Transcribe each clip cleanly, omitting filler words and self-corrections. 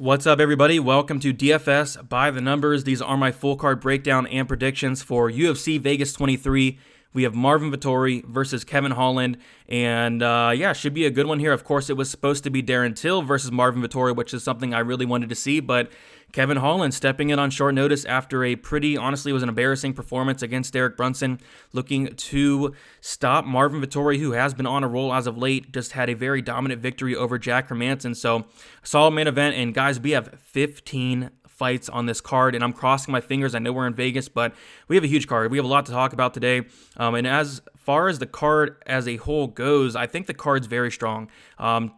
What's up, everybody? Welcome to DFS by the numbers. These are my full card breakdown and predictions for UFC Vegas 23. We have Marvin Vettori versus Kevin Holland, and yeah, should be a good one here. Of course, it was supposed to be Darren Till versus Marvin Vettori, which is something I really wanted to see, but Kevin Holland stepping in on short notice after a honestly, it was an embarrassing performance against Derek Brunson, looking to stop Marvin Vettori, who has been on a roll as of late, just had a very dominant victory over Jack Hermansson. So, solid main event, and guys, we have 15 fights on this card, and I'm crossing my fingers. I know we're in Vegas, but we have a huge card. We have a lot to talk about today, and as far as the card as a whole goes, I think the card's very strong.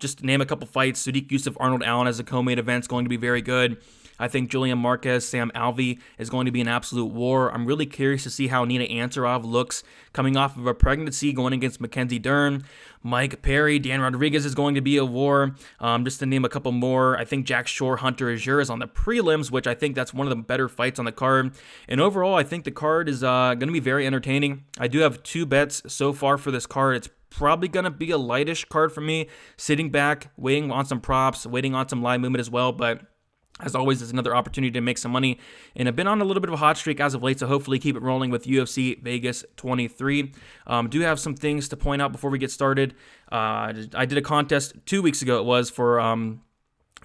Just to name a couple fights, Sadiq Yusuff, Arnold Allen as a co-main event is going to be very good. I think Julian Marquez, Sam Alvey is going to be an absolute war. I'm really curious to see how Nina Ansaroff looks coming off of a pregnancy going against Mackenzie Dern. Mike Perry, Dan Rodriguez is going to be a war. Just to name a couple more, I think Jack Shore, Hunter Azure is on the prelims, which I think that's one of the better fights on the card. And overall, I think the card is going to be very entertaining. I do have 2 bets so far for this card. It's probably going to be a lightish card for me, sitting back, waiting on some props, waiting on some live movement as well, but as always, it's another opportunity to make some money, and I've been on a little bit of a hot streak as of late, so hopefully keep it rolling with UFC Vegas 23. Do have some things to point out before we get started. I did a contest 2 weeks ago. It was for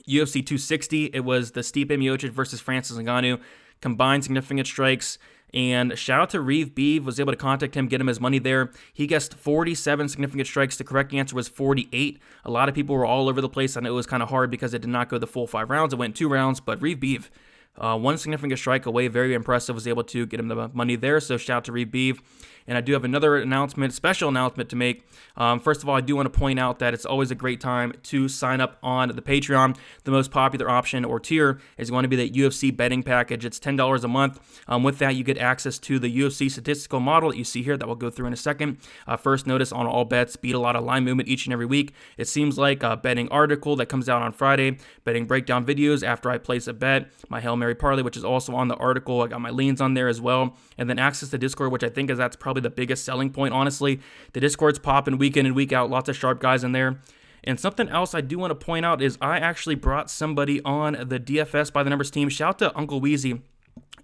UFC 260. It was the Stipe Miocic versus Francis Ngannou combined significant strikes. And shout out to Reeve Beeve, was able to contact him, get him his money there. He guessed 47 significant strikes. The correct answer was 48. A lot of people were all over the place. I know it was kind of hard because it did not go the full 5 rounds. It went 2 rounds, but Reeve Beeve, one significant strike away, very impressive, was able to get him the money there. So shout out to Reeve Beeve. And I do have another announcement, special announcement to make. First of all, I do want to point out that it's always a great time to sign up on the Patreon. The most popular option or tier is going to be the UFC betting package. It's $10 a month. With that, you get access to the UFC statistical model that you see here that we'll go through in a second. First notice on all bets, beat a lot of line movement each and every week. It seems like a betting article that comes out on Friday, betting breakdown videos after I place a bet, my Hail Mary parlay, which is also on the article. I got my leans on there as well. And then access to Discord, which I think that's probably the biggest selling point, honestly. The Discord's popping week in and week out, lots of sharp guys in there. And something else I do want to point out is I actually brought somebody on the DFS by the numbers team. Shout out to Uncle Weezy.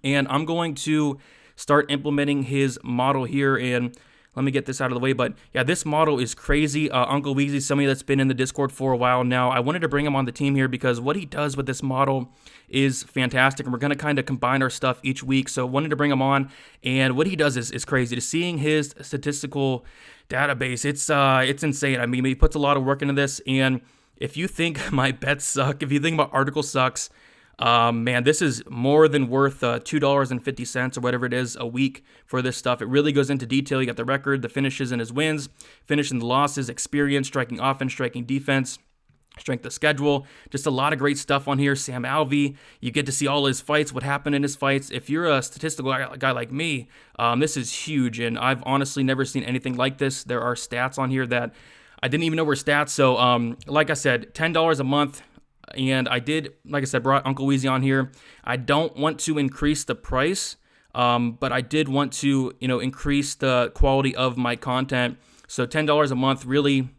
And I'm going to start implementing his model here, and let me get this out of the way. But yeah, this model is crazy. Uncle Weezy, somebody that's been in the Discord for a while now. I wanted to bring him on the team here because what he does with this model is fantastic, and we're going to kind of combine our stuff each week. So wanted to bring him on, and what he does is crazy. To seeing his statistical database, it's insane. I mean, he puts a lot of work into this, and if you think my bets suck, if you think my article sucks, man, this is more than worth $2.50 or whatever it is a week for this stuff. It really goes into detail. You got the record, the finishes and his wins, finishing the losses, experience, striking offense, striking defense, strength of schedule, just a lot of great stuff on here. Sam Alvey, you get to see all his fights, what happened in his fights. If you're a statistical guy like me, this is huge, and I've honestly never seen anything like this. There are stats on here that I didn't even know were stats. So, like I said, $10 a month. And I did, like I said, brought Uncle Weezy on here. I don't want to increase the price, but I did want to, increase the quality of my content. So $10 a month, really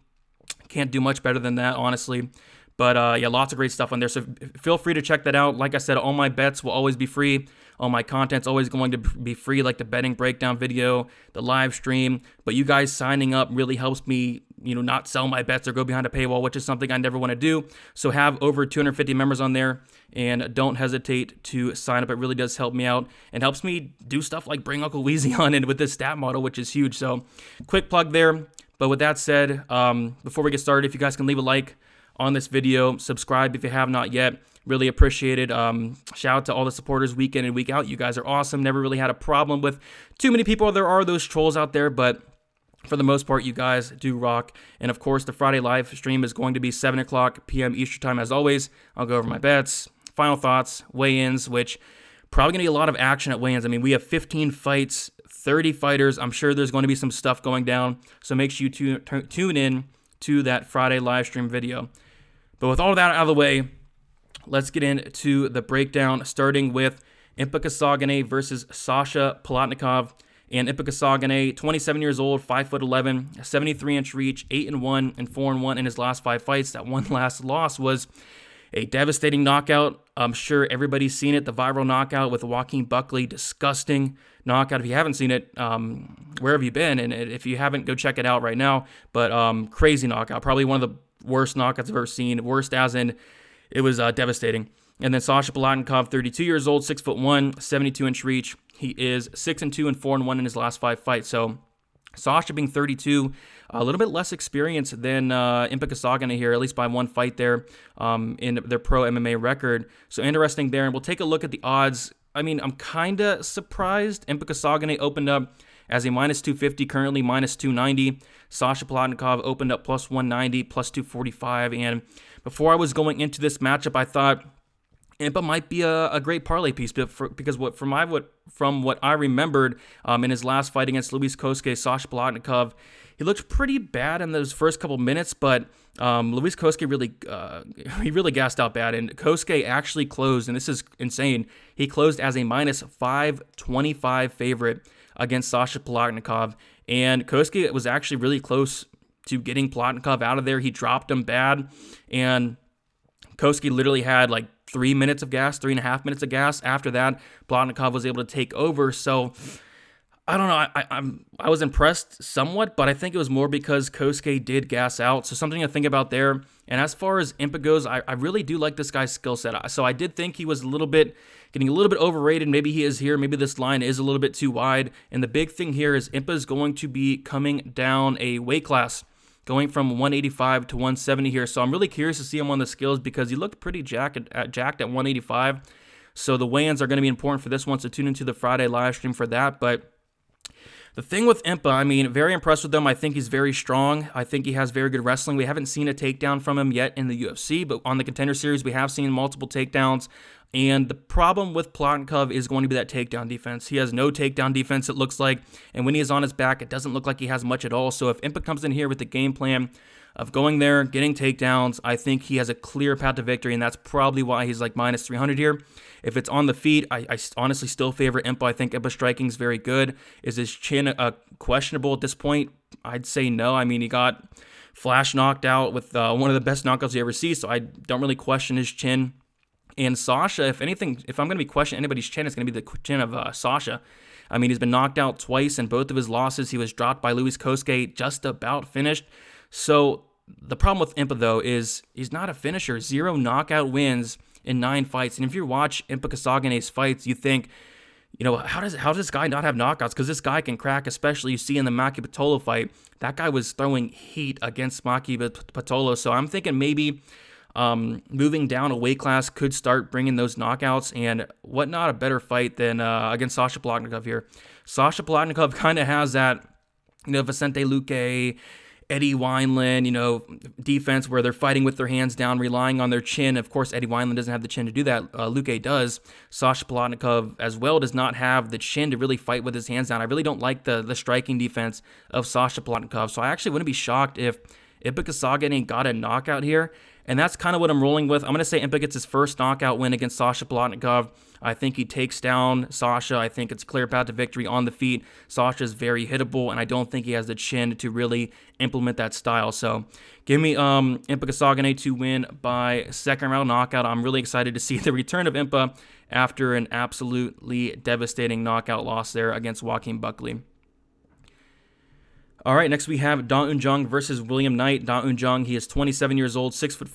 can't do much better than that, honestly. But yeah, lots of great stuff on there. So feel free to check that out. Like I said, all my bets will always be free. All my content's always going to be free, like the betting breakdown video, the live stream. But you guys signing up really helps me, not sell my bets or go behind a paywall, which is something I never want to do. So have over 250 members on there, and don't hesitate to sign up. It really does help me out and helps me do stuff like bring Uncle Weezy on in with this stat model, which is huge. So quick plug there. But with that said, before we get started, if you guys can leave a like on this video, subscribe if you have not yet. Really appreciate it. Shout out to all the supporters week in and week out. You guys are awesome. Never really had a problem with too many people. There are those trolls out there, but for the most part, you guys do rock. And of course, the Friday live stream is going to be 7 o'clock p.m. Eastern time as always. I'll go over my bets, final thoughts, weigh-ins, which probably going to be a lot of action at weigh-ins. I mean, we have 15 fights, 30 fighters. I'm sure there's going to be some stuff going down. So make sure you tune in to that Friday live stream video. But with all that out of the way, let's get into the breakdown, starting with Empa Kasanganay versus Sasha Polotnikov. And Empa Kasanganay, 27 years old, 5'11", 73-inch reach, 8-1 and 4-1 in his last 5 fights. That one last loss was A devastating knockout. I'm sure everybody's seen it. The viral knockout with Joaquin Buckley. Disgusting knockout. If you haven't seen it, where have you been? And if you haven't, go check it out right now. But crazy knockout. Probably one of the worst knockouts I've ever seen. Worst as in it was devastating. And then Sasha Polotnikov, 32 years old, 6'1", 72-inch reach. He is 6-2 and 4-1 in his last 5 fights. So Sasha being 32, a little bit less experience than Empa Kasanganay here, at least by 1 fight there in their pro MMA record. So interesting there. And we'll take a look at the odds. I mean, I'm kind of surprised. Empa Kasanganay opened up as a minus 250, currently minus 290. Sasha Polotnikov opened up plus 190, plus 245. And before I was going into this matchup, I thought Empa might be a great parlay piece, because from what I remembered in his last fight against Luis Kosuke, Sasha Polotnikov, he looked pretty bad in those first couple minutes, but Luis Kosuke really gassed out bad, and Kosuke actually closed, and this is insane, he closed as a minus 525 favorite against Sasha Polotnikov, and Kosuke was actually really close to getting Polotnikov out of there. He dropped him bad, and Kosuke literally had like 3.5 minutes of gas. After that, Polotnikov was able to take over. So I don't know. I was impressed somewhat, but I think it was more because Kosuke did gas out. So something to think about there. And as far as Empa goes, I really do like this guy's skill set. So I did think he was getting a little bit overrated. Maybe he is here. Maybe this line is a little bit too wide. And the big thing here is Empa is going to be coming down a weight class, going from 185 to 170 here. So I'm really curious to see him on the skills, because he looked pretty jacked at 185. So the weigh-ins are going to be important for this one, so tune into the Friday live stream for that. But the thing with Empa, I mean, very impressed with him. I think he's very strong. I think he has very good wrestling. We haven't seen a takedown from him yet in the UFC, but on the Contender Series, we have seen multiple takedowns. And the problem with Polotnikov is going to be that takedown defense. He has no takedown defense, it looks like. And when he is on his back, it doesn't look like he has much at all. So if Empa comes in here with the game plan of going there, getting takedowns, I think he has a clear path to victory. And that's probably why he's like minus 300 here. If it's on the feet, I honestly still favor Empa. I think Empa's striking is very good. Is his chin questionable at this point? I'd say no. I mean, he got flash knocked out with one of the best knockouts you ever see. So I don't really question his chin. And Sasha, if anything, if I'm going to be questioning anybody's chin, it's going to be the chin of Sasha. I mean, he's been knocked out twice in both of his losses. He was dropped by Luis Kosuke, just about finished. So the problem with Empa, though, is he's not a finisher. 0 knockout wins in 9 fights. And if you watch Empa Kasanganay's fights, you think, you know, how does this guy not have knockouts? Because this guy can crack, especially you see in the Maki Pitolo fight. That guy was throwing heat against Maki Pitolo. So I'm thinking maybe moving down a weight class could start bringing those knockouts, and what not a better fight than against Sasha Polotnikov here. Sasha Polotnikov kind of has that, you know, Vicente Luque, Eddie Wineland, defense where they're fighting with their hands down, relying on their chin. Of course, Eddie Wineland doesn't have the chin to do that. Luque does. Sasha Polotnikov as well does not have the chin to really fight with his hands down. I really don't like the striking defense of Sasha Polotnikov, so I actually wouldn't be shocked if Empa Kasanganay got a knockout here. And that's kind of what I'm rolling with. I'm going to say Empa gets his first knockout win against Sasha Polotnikov. I think he takes down Sasha. I think it's a clear path to victory on the feet. Sasha's very hittable, and I don't think he has the chin to really implement that style. So give me Empa Kasanganay to win by second round knockout. I'm really excited to see the return of Empa after an absolutely devastating knockout loss there against Joaquin Buckley. All right, next we have Unjung versus William Knight. Unjung, he is 27 years old, 6'4",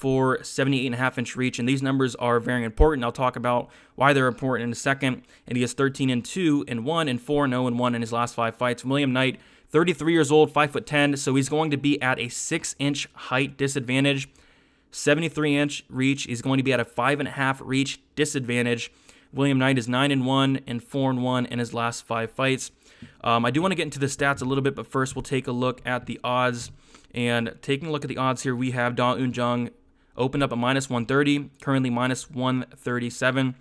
78.5-inch reach, and these numbers are very important. I'll talk about why they're important in a second. And he is 13-2 and 1 and 4-0-1 in his last 5 fights. William Knight, 33 years old, 5'10", so he's going to be at a 6-inch height disadvantage. 73-inch reach, he's going to be at a 5.5 reach disadvantage. William Knight is 9-1 and 4-1 in his last 5 fights. I do want to get into the stats a little bit, but first we'll take a look at the odds. And taking a look at the odds here, we have Unjung opened up at minus 130, currently minus 137.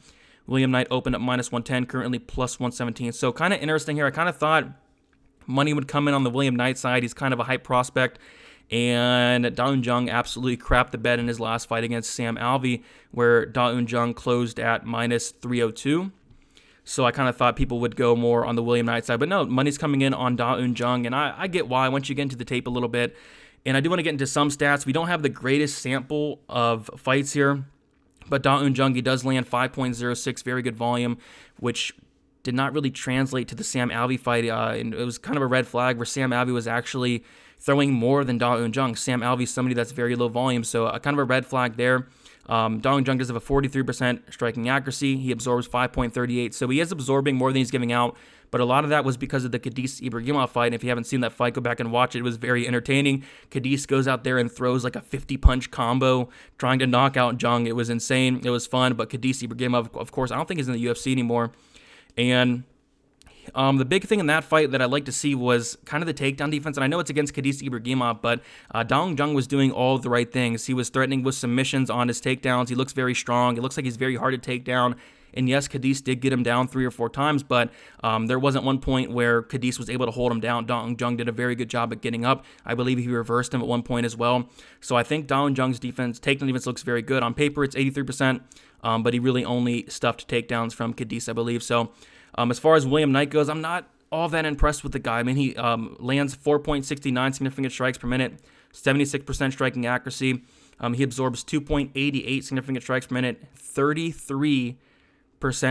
William Knight opened up minus 110, currently plus 117. So kind of interesting here. I kind of thought money would come in on the William Knight side. He's kind of a hype prospect. And Unjung absolutely crapped the bed in his last fight against Sam Alvey, where Unjung closed at minus 302. So I kind of thought people would go more on the William Knight side. But no, money's coming in on Unjung, and I get why once you get into the tape a little bit. And I do want to get into some stats. We don't have the greatest sample of fights here. But Unjung, he does land 5.06, very good volume, which did not really translate to the Sam Alvey fight. And it was kind of a red flag where Sam Alvey was actually throwing more than Unjung. Sam Alvey is somebody that's very low volume, so kind of a red flag there. Unjung does have a 43% striking accuracy. He absorbs 5.38, so he is absorbing more than he's giving out. But a lot of that was because of the Khizriev Ibragimov fight. And if you haven't seen that fight, go back and watch it. It was very entertaining. Khizriev goes out there and throws like a 50-punch combo trying to knock out Jung. It was insane. It was fun. But Khizriev Ibragimov, of course, I don't think he's in the UFC anymore. And the big thing in that fight that I'd like to see was kind of the takedown defense. And I know it's against Khizriev Ibragimov, but Unjung was doing all of the right things. He was threatening with submissions on his takedowns. He looks very strong. It looks like he's very hard to take down. And yes, Khizriev did get him down 3 or 4 times, but there wasn't one point where Khizriev was able to hold him down. Unjung did a very good job at getting up. I believe he reversed him at one point as well. So I think Unjung's takedown defense looks very good. On paper, it's 83%, but he really only stuffed takedowns from Khizriev, I believe. So as far as William Knight goes, I'm not all that impressed with the guy. I mean, he lands 4.69 significant strikes per minute, 76% striking accuracy. He absorbs 2.88 significant strikes per minute, 33%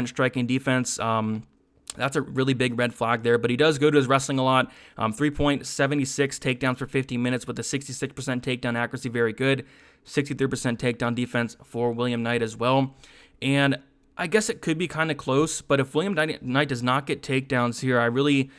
striking defense. That's a really big red flag there, but he does go to his wrestling a lot. 3.76 takedowns for 15 minutes with a 66% takedown accuracy, very good. 63% takedown defense for William Knight as well. And I guess it could be kind of close, but if William Knight does not get takedowns here, I really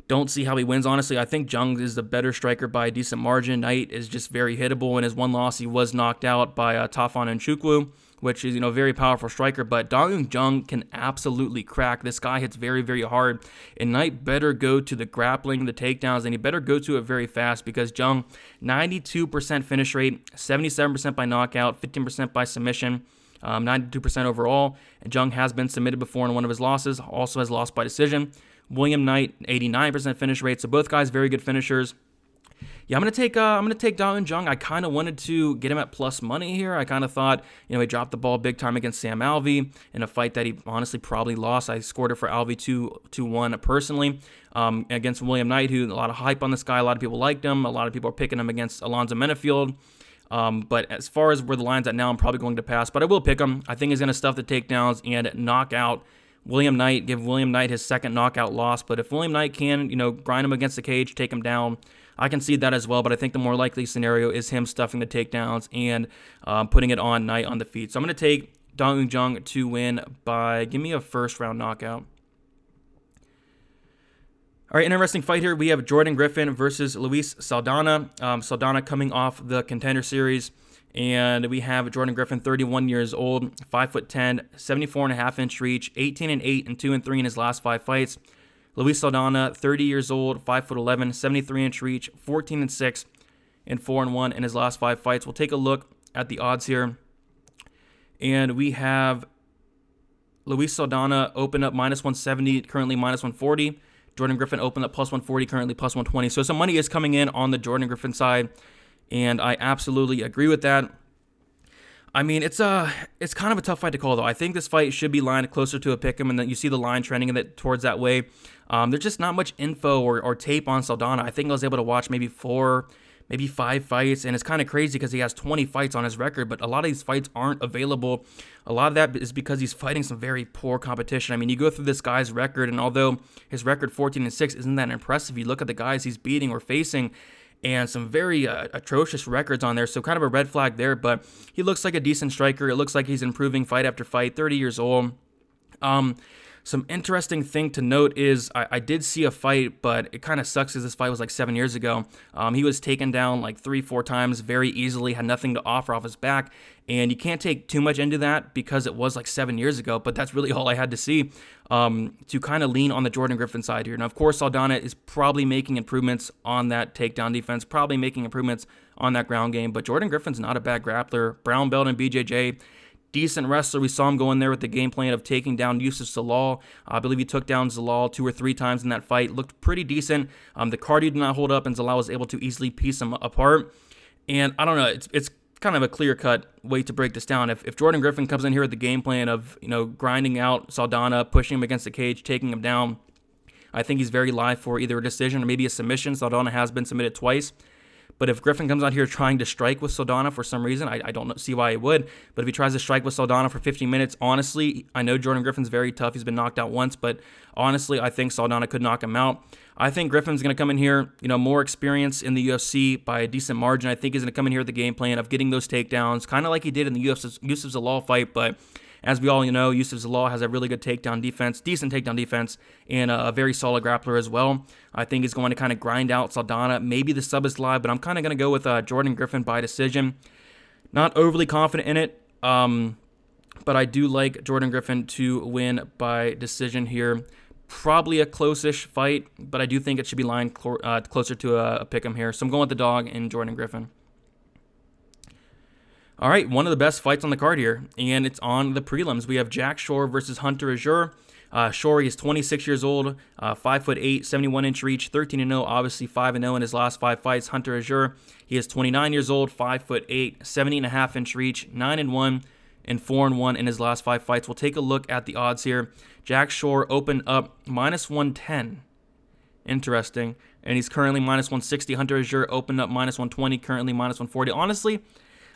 don't see how he wins. Honestly, I think Jung is the better striker by a decent margin. Knight is just very hittable. In his one loss, he was knocked out by Tafon Nchukwu, which is, a very powerful striker, but Unjung can absolutely crack. This guy hits very, very hard, and Knight better go to the grappling, the takedowns, and he better go to it very fast because Jung, 92% finish rate, 77% by knockout, 15% by submission, 92% overall. And Jung has been submitted before in one of his losses, also has lost by decision. William Knight, 89% finish rate, so both guys very good finishers. Yeah, I'm gonna take Unjung. I kind of wanted to get him at plus money here. I kind of thought, he dropped the ball big time against Sam Alvey in a fight that he honestly probably lost. I scored it for Alvey 2-1 personally against William Knight, who a lot of hype on this guy. A lot of people liked him. A lot of people are picking him against Alonzo Menefield. But as far as where the line's at now, I'm probably going to pass. But I will pick him. I think he's gonna stuff the takedowns and knock out William Knight, give William Knight his second knockout loss. But if William Knight can, grind him against the cage, take him down, I can see that as well. But I think the more likely scenario is him stuffing the takedowns and putting it on Knight on the feet. So I'm going to take Unjung to win by, give me a first-round knockout. All right, interesting fight here. We have Jordan Griffin versus Luis Saldana. Saldana coming off the Contender Series. And we have Jordan Griffin, 31 years old, 5'10", 74.5-inch reach, 18-8 and 2-3 in his last 5 fights. Luis Saldana, 30 years old, 5'11", 73-inch reach, 14-6 and 4-1 in his last 5 fights. We'll take a look at the odds here. And we have Luis Saldana open up -170, currently -140. Jordan Griffin opened up +140, currently +120. So some money is coming in on the Jordan Griffin side. And I absolutely agree with that. I mean, it's kind of a tough fight to call, though. I think this fight should be lined closer to a pick'em, and then you see the line trending towards that way. There's just not much info or tape on Saldana. I think I was able to watch maybe 4, maybe 5 fights, and it's kind of crazy because he has 20 fights on his record, but a lot of these fights aren't available. A lot of that is because he's fighting some very poor competition. I mean, you go through this guy's record, and although his record 14-6 isn't that impressive, you look at the guys he's beating or facing, and some very atrocious records on there, so kind of a red flag there, but he looks like a decent striker. It looks like he's improving fight after fight, 30 years old. Some interesting thing to note is I did see a fight, but it kind of sucks because this fight was like 7 years ago. He was taken down like 3-4 times very easily, had nothing to offer off his back, and you can't take too much into that because it was like 7 years ago, but that's really all I had to see to kind of lean on the Jordan Griffin side here. Now, of course, Saldana is probably making improvements on that takedown defense, probably making improvements on that ground game, but Jordan Griffin's not a bad grappler. Brown belt in BJJ. Decent wrestler. We saw him go in there with the game plan of taking down Yusuff Zalal. I believe he took down Zalal 2 or 3 times in that fight. Looked pretty decent. The cardio did not hold up, and Zalal was able to easily piece him apart. And I don't know, it's kind of a clear-cut way to break this down. If Jordan Griffin comes in here with the game plan of, grinding out Saldana, pushing him against the cage, taking him down, I think he's very live for either a decision or maybe a submission. Saldana has been submitted twice. But if Griffin comes out here trying to strike with Saldana for some reason, I don't see why he would. But if he tries to strike with Saldana for 15 minutes, honestly, I know Jordan Griffin's very tough. He's been knocked out once, but honestly, I think Saldana could knock him out. I think Griffin's going to come in here, more experience in the UFC by a decent margin. I think he's going to come in here with the game plan of getting those takedowns, kind of like he did in the Yusuff Zalal fight. But as we all know, Yusuff Zalal has a really good takedown defense, decent takedown defense, and a very solid grappler as well. I think he's going to kind of grind out Saldana. Maybe the sub is live, but I'm kind of going to go with Jordan Griffin by decision. Not overly confident in it, but I do like Jordan Griffin to win by decision here. Probably a close-ish fight, but I do think it should be lying closer to a pick'em here. So I'm going with the dog and Jordan Griffin. All right, one of the best fights on the card here, and it's on the prelims. We have Jack Shore versus Hunter Azure. Shore, he's 26 years old, 5'8", 71-inch reach, 13-0, obviously 5-0 in his last 5 fights. Hunter Azure, he is 29 years old, 5'8", 70.5-inch reach, 9-1, and 4-1 in his last 5 fights. We'll take a look at the odds here. Jack Shore opened up -110. Interesting. And he's currently -160. Hunter Azure opened up -120, currently -140. Honestly,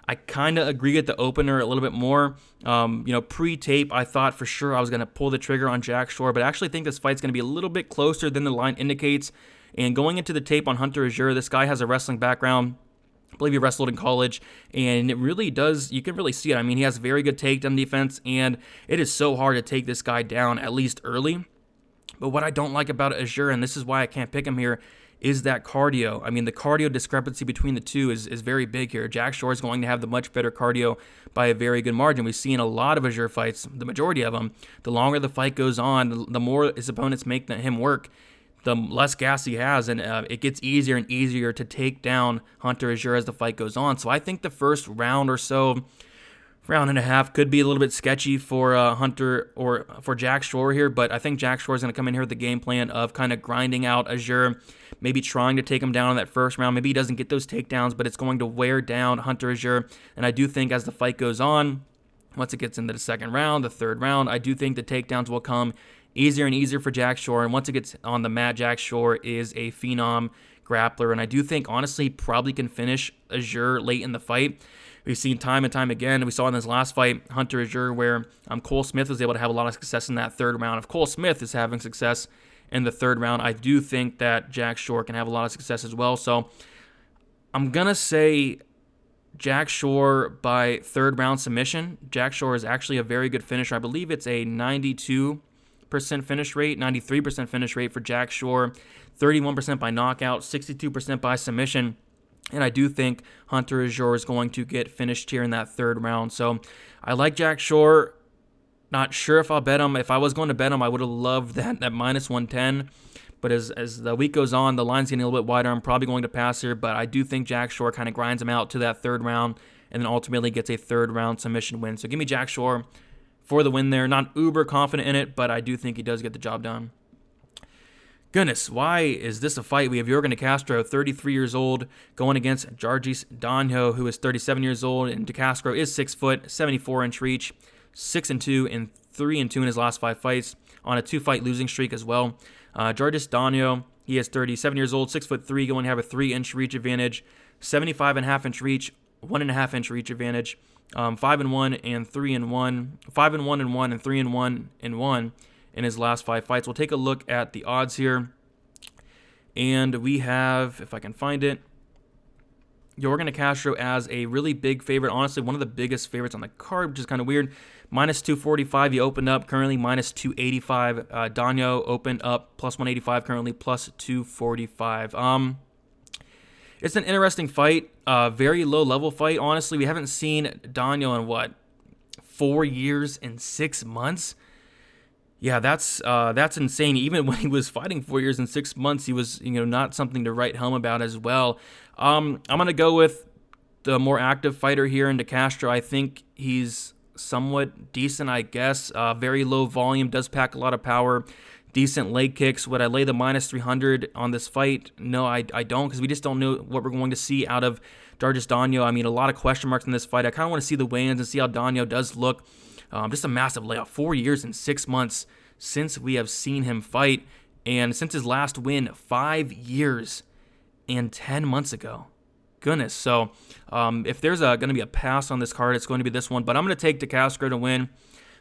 I kind of agree with the opener a little bit more. Pre-tape, I thought for sure I was going to pull the trigger on Jack Shore, but I actually think this fight's going to be a little bit closer than the line indicates. And going into the tape on Hunter Azure, this guy has a wrestling background. I believe he wrestled in college, and it really does, you can really see it. I mean, he has very good takedown defense, and it is so hard to take this guy down, at least early. But what I don't like about Azure, and this is why I can't pick him here, is that cardio. I mean, the cardio discrepancy between the two is very big here. Jack Shore is going to have the much better cardio by a very good margin. We've seen a lot of Azure fights, the majority of them. The longer the fight goes on, the more his opponents make him work, the less gas he has, and it gets easier and easier to take down Hunter Azure as the fight goes on. So I think the first round or so, round and a half, could be a little bit sketchy for Hunter or for Jack Shore here, but I think Jack Shore is going to come in here with the game plan of kind of grinding out Azure, maybe trying to take him down in that first round. Maybe he doesn't get those takedowns, but it's going to wear down Hunter Azure, and I do think as the fight goes on, once it gets into the second round, the third round, I do think the takedowns will come easier and easier for Jack Shore, and once it gets on the mat, Jack Shore is a phenom grappler, and I do think, honestly, probably can finish Azure late in the fight. We've seen time and time again, we saw in this last fight, Hunter Azure, where Cole Smith was able to have a lot of success in that third round. If Cole Smith is having success in the third round, I do think that Jack Shore can have a lot of success as well. So I'm going to say Jack Shore by third round submission. Jack Shore is actually a very good finisher. I believe it's a 92% finish rate, 93% finish rate for Jack Shore, 31% by knockout, 62% by submission. And I do think Hunter Azure is going to get finished here in that third round. So I like Jack Shore. Not sure if I'll bet him. If I was going to bet him, I would have loved that -110. But as the week goes on, the line's getting a little bit wider. I'm probably going to pass here. But I do think Jack Shore kind of grinds him out to that third round and then ultimately gets a third round submission win. So give me Jack Shore for the win there. Not uber confident in it, but I do think he does get the job done. Goodness, why is this a fight? We have Yorgan De Castro, 33 years old, going against Jargis Danho, who is 37 years old, and De Castro is 6 foot, 74-inch reach, 6-2 and 3-2 in his last 5 fights, on a 2-fight losing streak as well. Jargis Danho, he is 37 years old, 6'3", going to have a 3-inch reach advantage, 75.5-inch reach, 1.5-inch reach advantage, 5-1 and 3-1, 5-1 and 1 and 3-1 and 1. In his last 5 fights. We'll take a look at the odds here. And we have, if I can find it, Yorgan De Castro as a really big favorite. Honestly, one of the biggest favorites on the card, which is kind of weird. -245, he opened up, currently -285. Danho opened up +185, currently +245. It's an interesting fight, very low-level fight. Honestly, we haven't seen Danho in, 4 years and 6 months? Yeah, that's insane. Even when he was fighting 4 years and 6 months, he was, not something to write home about as well. I'm gonna go with the more active fighter here in De Castro. I think he's somewhat decent, I guess. Very low volume, does pack a lot of power, decent leg kicks. Would I lay the -300 on this fight? No, I don't, because we just don't know what we're going to see out of Jargis Danho. I mean, a lot of question marks in this fight. I kind of want to see the weigh-ins and see how Danho does look. Just a massive layoff. 4 years and 6 months since we have seen him fight. And since his last win 5 years and 10 months ago. goodness. So if there's going to be a pass on this card, it's going to be this one. But I'm going to take De Castro to win.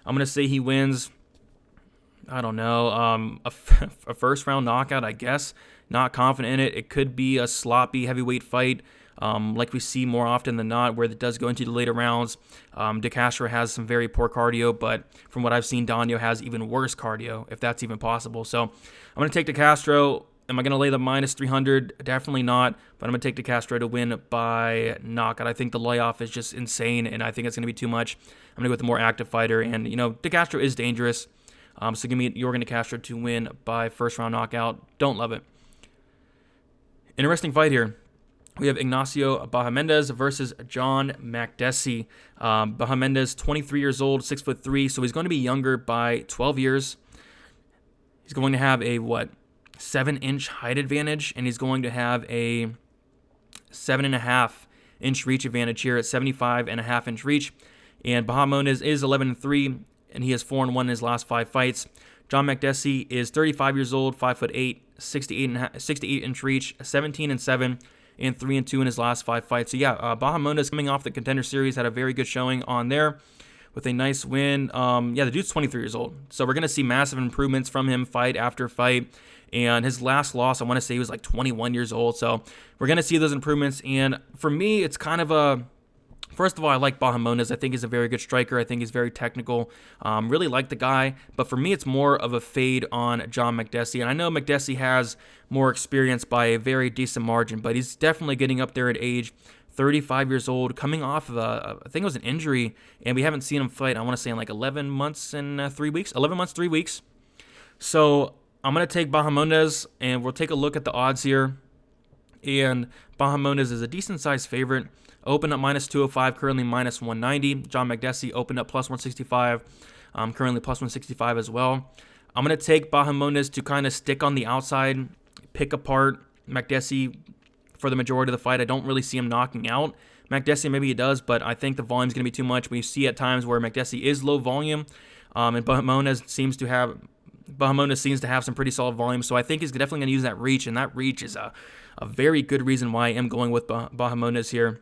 I'm going to say he wins, I don't know, a first-round knockout, I guess. Not confident in it. It could be a sloppy heavyweight fight, like we see more often than not, where it does go into the later rounds. De Castro has some very poor cardio, but from what I've seen, Daniel has even worse cardio, if that's even possible. So I'm going to take De Castro. Am I going to lay the minus 300? Definitely not, but I'm going to take De Castro to win by knockout. I think the layoff is just insane, and I think it's going to be too much. I'm going to go with the more active fighter, and, De Castro is dangerous. So give me Yorgan De Castro to win by first-round knockout. Don't love it. Interesting fight here. We have Ignacio Bahamondes versus John McDessie. Bahamondes, 23 years old, 6'3", so he's going to be younger by 12 years. He's going to have a, 7-inch height advantage, and he's going to have a 7.5-inch reach advantage here at 75.5-inch reach. And Bahamondes is 11-3, and he has 4-1 in his last 5 fights. John McDessie is 35 years old, 5'8", 68-inch reach, 17-7, and 3-2 in his last 5 fights. So yeah, Bahamondes coming off the Contender Series had a very good showing on there with a nice win. The dude's 23 years old, so we're gonna see massive improvements from him fight after fight. And his last loss, I want to say he was like 21 years old. So we're gonna see those improvements. And for me, it's kind of a First of all, I like Bahamondes. I think he's a very good striker. I think he's very technical. Really like the guy. But for me, it's more of a fade on John McDessie. And I know McDessie has more experience by a very decent margin, but he's definitely getting up there at age. 35 years old, coming off of I think it was an injury, and we haven't seen him fight, I want to say, in like 11 months and 3 weeks. 11 months, 3 weeks. So I'm going to take Bahamondes, and we'll take a look at the odds here. And Bahamondes is a decent-sized favorite. Opened up minus 205, currently minus 190. John McDessie opened up plus 165, currently plus 165 as well. I'm going to take Bahamondes to kind of stick on the outside, pick apart McDessie for the majority of the fight. I don't really see him knocking out McDessie. Maybe he does, but I think the volume's going to be too much. We see at times where McDessie is low volume, and Bahamondes seems to have some pretty solid volume. So I think he's definitely going to use that reach, and that reach is a very good reason why I am going with Bahamondes here.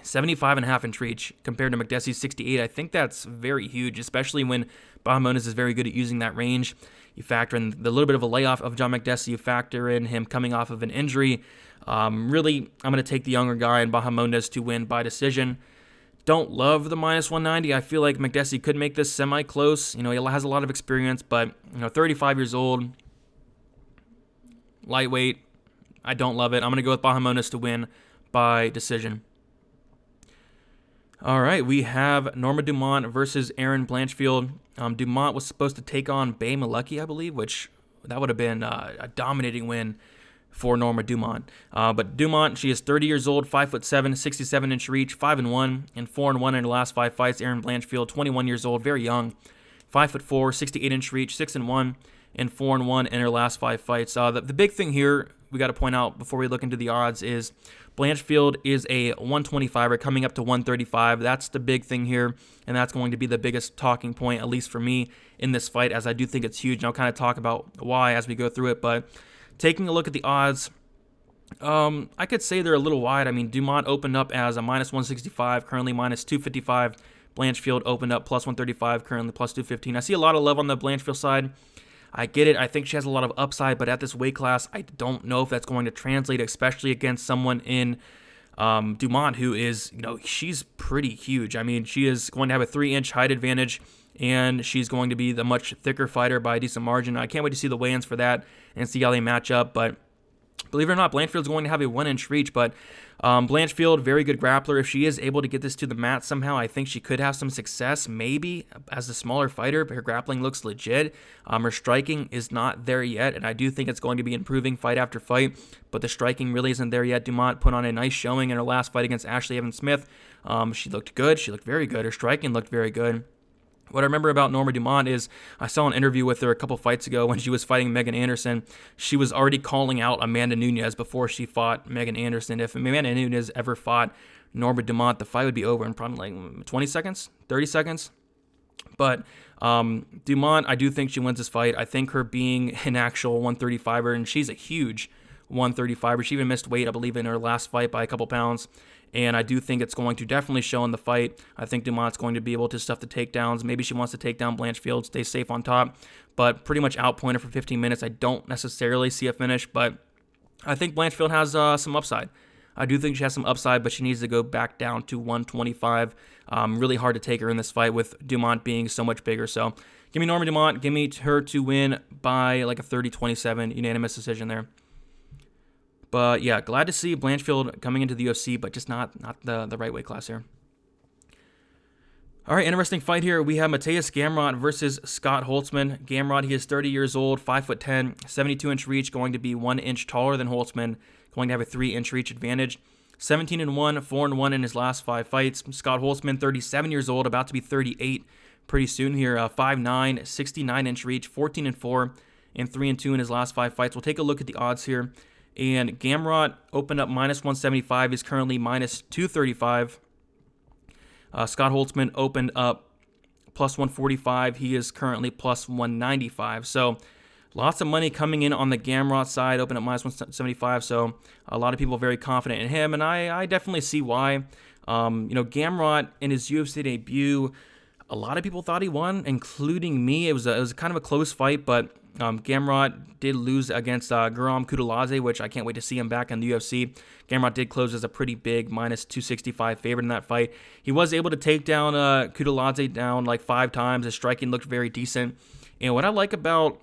75.5-inch reach compared to McDessie's 68. I think that's very huge, especially when Bahamondes is very good at using that range. You factor in the little bit of a layoff of John McDessie. You factor in him coming off of an injury. Really, I'm going to take the younger guy and Bahamondes to win by decision. Don't love the minus 190. I feel like McDessie could make this semi-close. He has a lot of experience, but 35 years old, lightweight. I don't love it. I'm going to go with Bahamondes to win by decision. All right, we have Norma Dumont versus Aaron Blanchfield. Dumont was supposed to take on Bay Malecki, I believe, which that would have been a dominating win for Norma Dumont. But Dumont, she is 30 years old, 5'7", 67-inch reach, 5-1, and 4-1 in her last 5 fights. Aaron Blanchfield, 21 years old, very young, 5'4", 68-inch reach, 6-1, and 4-1 in her last 5 fights. The big thing here we got to point out before we look into the odds is Blanchfield is a 125er coming up to 135. That's the big thing here, and that's going to be the biggest talking point, at least for me, in this fight, as I do think it's huge, and I'll kind of talk about why as we go through it. But taking a look at the odds, I could say they're a little wide. I mean, Dumont opened up as a minus 165, currently minus 255. Blanchfield opened up plus 135, currently plus 215. I see a lot of love on the Blanchfield side. I get it. I think she has a lot of upside, but at this weight class, I don't know if that's going to translate, especially against someone in Dumont, who is, she's pretty huge. I mean, she is going to have a 3-inch height advantage, and she's going to be the much thicker fighter by a decent margin. I can't wait to see the weigh-ins for that and see how they match up, but believe it or not, Blanchfield's going to have a 1-inch reach, but Blanchfield, very good grappler. If she is able to get this to the mat somehow, I think she could have some success, maybe, as a smaller fighter, but her grappling looks legit. Her striking is not there yet, and I do think it's going to be improving fight after fight, but the striking really isn't there yet. Dumont put on a nice showing in her last fight against Ashley Evans-Smith. She looked good. She looked very good. Her striking looked very good. What I remember about Norma Dumont is I saw an interview with her a couple fights ago when she was fighting Megan Anderson. She was already calling out Amanda Nunes before she fought Megan Anderson. If Amanda Nunes ever fought Norma Dumont, the fight would be over in probably like 20 seconds, 30 seconds. But Dumont, I do think she wins this fight. I think her being an actual 135er, and she's a huge 135. She even missed weight, I believe, in her last fight by a couple pounds. And I do think it's going to definitely show in the fight. I think Dumont's going to be able to stuff the takedowns. Maybe she wants to take down Blanchfield, stay safe on top, but pretty much outpoint her for 15 minutes. I don't necessarily see a finish, but I think Blanchfield has some upside. I do think she has some upside, but she needs to go back down to 125. Really hard to take her in this fight with Dumont being so much bigger. So give me Norma Dumont. Give me her to win by like a 30-27 unanimous decision there. But yeah, glad to see Blanchfield coming into the UFC, but just not the right weight class here. All right, interesting fight here. We have Mateusz Gamrot versus Scott Holtzman. Gamrot, he is 30 years old, 5'10", 72-inch reach, going to be 1 inch taller than Holtzman, going to have a 3-inch reach advantage. 17-1, 4-1 in his last 5 fights. Scott Holtzman, 37 years old, about to be 38 pretty soon here. 5'9", 69-inch reach, 14-4, and 3-2 in his last 5 fights. We'll take a look at the odds here. And Gamrot opened up -175. He's currently -235. Scott Holtzman opened up +145. He is currently +195. So lots of money coming in on the Gamrot side, opened up -175. So a lot of people very confident in him, and I definitely see why. Gamrot in his UFC debut, a lot of people thought he won, including me. It was kind of a close fight, but Gamrot did lose against Guram Kutulaze, which I can't wait to see him back in the UFC. Gamrot did close as a pretty big -265 favorite in that fight. He was able to take down Kutulaze down like 5 times. His striking looked very decent. And what I like about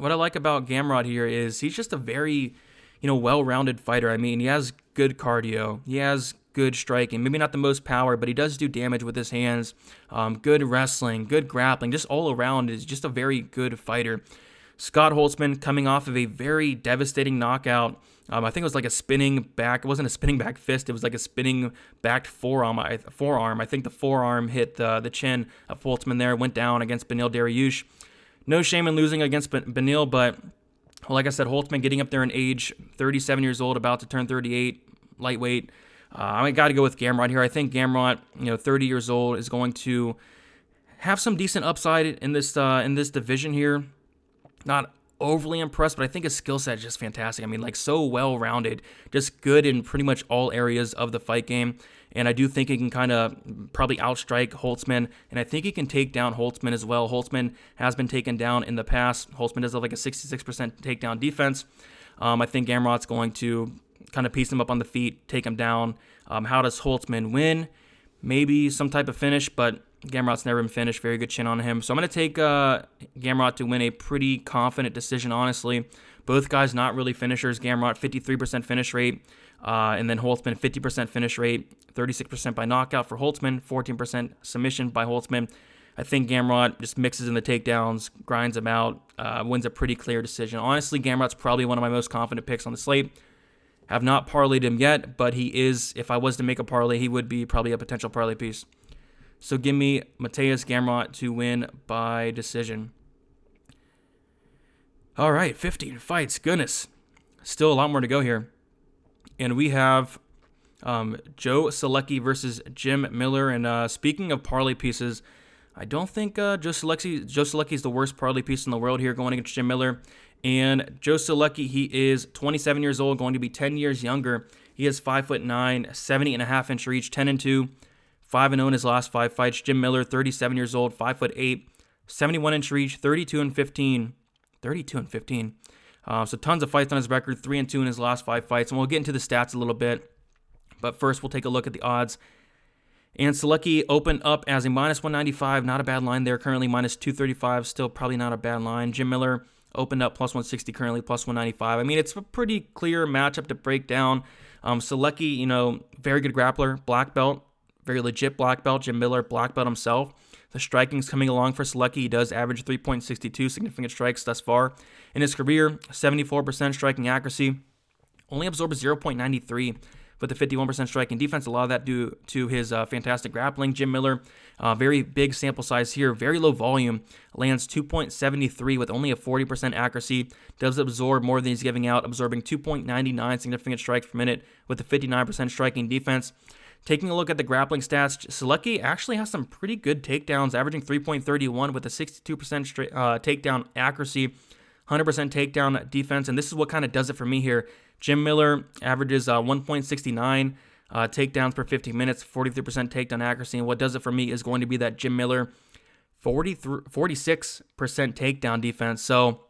Gamrot here is he's just a very, well-rounded fighter. I mean, he has good cardio. He has good striking. Maybe not the most power, but he does do damage with his hands. Good wrestling, good grappling. Just all around is just a very good fighter. Scott Holtzman coming off of a very devastating knockout. I think it was like a spinning back. It wasn't a spinning back fist. It was like a spinning back forearm. I think the forearm hit the chin of Holtzman there. Went down against Beneil Dariush. No shame in losing against Beneil, but like I said, Holtzman getting up there in age, 37 years old, about to turn 38, lightweight. I got to go with Gamrot here. I think Gamrot, 30 years old, is going to have some decent upside in this division here. Not overly impressed, but I think his skill set is just fantastic. I mean, like so well-rounded, just good in pretty much all areas of the fight game. And I do think he can kind of probably outstrike Holtzman, and I think he can take down Holtzman as well. Holtzman has been taken down in the past. Holtzman does have like a 66% takedown defense. I think Gamrot's going to kind of piece him up on the feet, take him down. How does Holtzman win? Maybe some type of finish, but Gamrot's never been finished. Very good chin on him. So I'm going to take Gamrot to win a pretty confident decision, honestly. Both guys not really finishers. Gamrot, 53% finish rate, and then Holtzman, 50% finish rate, 36% by knockout for Holtzman, 14% submission by Holtzman. I think Gamrot just mixes in the takedowns, grinds them out, wins a pretty clear decision. Honestly, Gamrot's probably one of my most confident picks on the slate. Have not parlayed him yet, but he is, if I was to make a parlay, he would be probably a potential parlay piece. So give me Mateusz Gamrot to win by decision. All right, 15 fights. Goodness. Still a lot more to go here. And we have Joe Solecki versus Jim Miller. And speaking of parlay pieces, I don't think Joe Solecki is the worst parlay piece in the world here going against Jim Miller. And Joe Solecki, he is 27 years old, going to be 10 years younger. He is 5'9", 70.5-inch reach, 10-2, 5-0 in his last 5 fights. Jim Miller, 37 years old, 5'8", 71-inch reach, 32-15. 32-15. So tons of fights on his record, 3-2 in his last 5 fights. And we'll get into the stats a little bit. But first, we'll take a look at the odds. And Solecki opened up as a -195. Not a bad line there. Currently -235. Still probably not a bad line. Jim Miller opened up +160, currently +195. I mean, it's a pretty clear matchup to break down. Solecki, very good grappler, black belt, very legit black belt. Jim Miller, black belt himself. The striking's coming along for Solecki. He does average 3.62 significant strikes thus far in his career. 74% striking accuracy. Only absorbs 0.93 with the 51% striking defense. A lot of that due to his fantastic grappling. Jim Miller, very big sample size here. Very low volume. Lands 2.73 with only a 40% accuracy. Does absorb more than he's giving out, absorbing 2.99 significant strikes per minute with a 59% striking defense. Taking a look at the grappling stats, Solecki actually has some pretty good takedowns, averaging 3.31 with a 62% takedown accuracy. 100% takedown defense, and this is what kind of does it for me here. Jim Miller averages 1.69 takedowns per 50 minutes, 43% takedown accuracy, and what does it for me is going to be that Jim Miller 46% takedown defense. So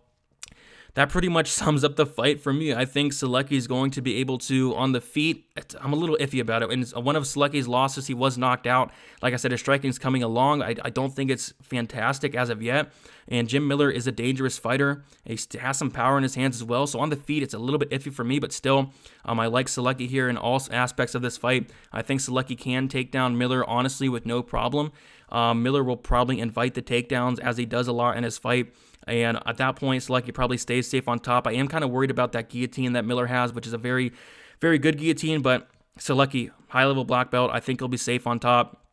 that pretty much sums up the fight for me. I think Solecki is going to be able to, on the feet, I'm a little iffy about it. And one of Solecki's losses, he was knocked out. Like I said, his striking is coming along. I don't think it's fantastic as of yet. And Jim Miller is a dangerous fighter. He has some power in his hands as well. So on the feet, it's a little bit iffy for me, but still, I like Solecki here in all aspects of this fight. I think Solecki can take down Miller, honestly, with no problem. Miller will probably invite the takedowns, as he does a lot in his fight. And at that point, Solecki probably stays safe on top. I am kind of worried about that guillotine that Miller has, which is a very, very good guillotine. But Solecki, high-level black belt, I think he'll be safe on top.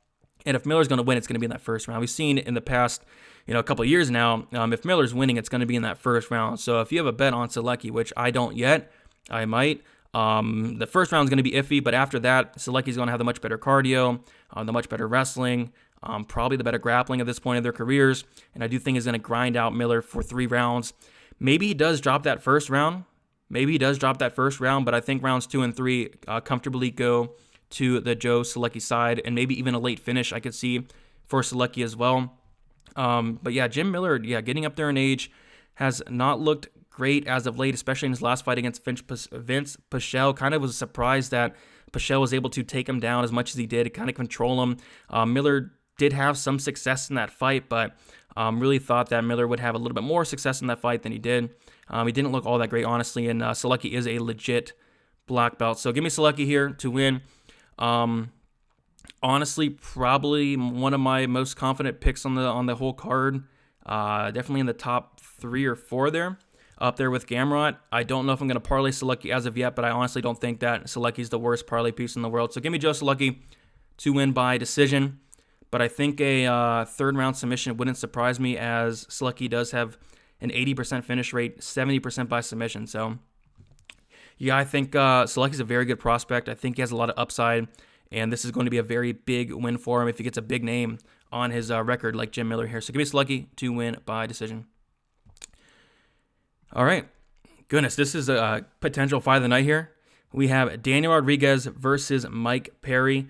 And if Miller's going to win, it's going to be in that first round. We've seen in the past, a couple of years now, if Miller's winning, it's going to be in that first round. So if you have a bet on Solecki, which I don't yet, I might. The first round is going to be iffy, but after that, Solecki's going to have the much better cardio, the much better wrestling, probably the better grappling at this point of their careers, and I do think he's going to grind out Miller for 3 rounds. Maybe he does drop that first round, but I think rounds 2 and 3 comfortably go to the Joe Solecki side, and maybe even a late finish I could see for Solecki as well. But yeah, Jim Miller, getting up there in age, has not looked great as of late, especially in his last fight against Vince Pichel. Kind of was surprised that Pichel was able to take him down as much as he did, kind of control him. Miller did have some success in that fight, but really thought that Miller would have a little bit more success in that fight than he did. He didn't look all that great, honestly, and Solecki is a legit black belt. So give me Solecki here to win. Honestly, probably one of my most confident picks on the whole card. Definitely in the top 3 or 4 there. Up there with Gamrot. I don't know if I'm going to parlay Solecki as of yet, but I honestly don't think that Solecki's the worst parlay piece in the world. So give me Joe Solecki to win by decision. But I think a third-round submission wouldn't surprise me, as Solecki does have an 80% finish rate, 70% by submission. So, yeah, I think Solecki's a very good prospect. I think he has a lot of upside, and this is going to be a very big win for him if he gets a big name on his record like Jim Miller here. So give me Solecki to win by decision. All right. Goodness, this is a potential fight of the night here. We have Daniel Rodriguez versus Mike Perry.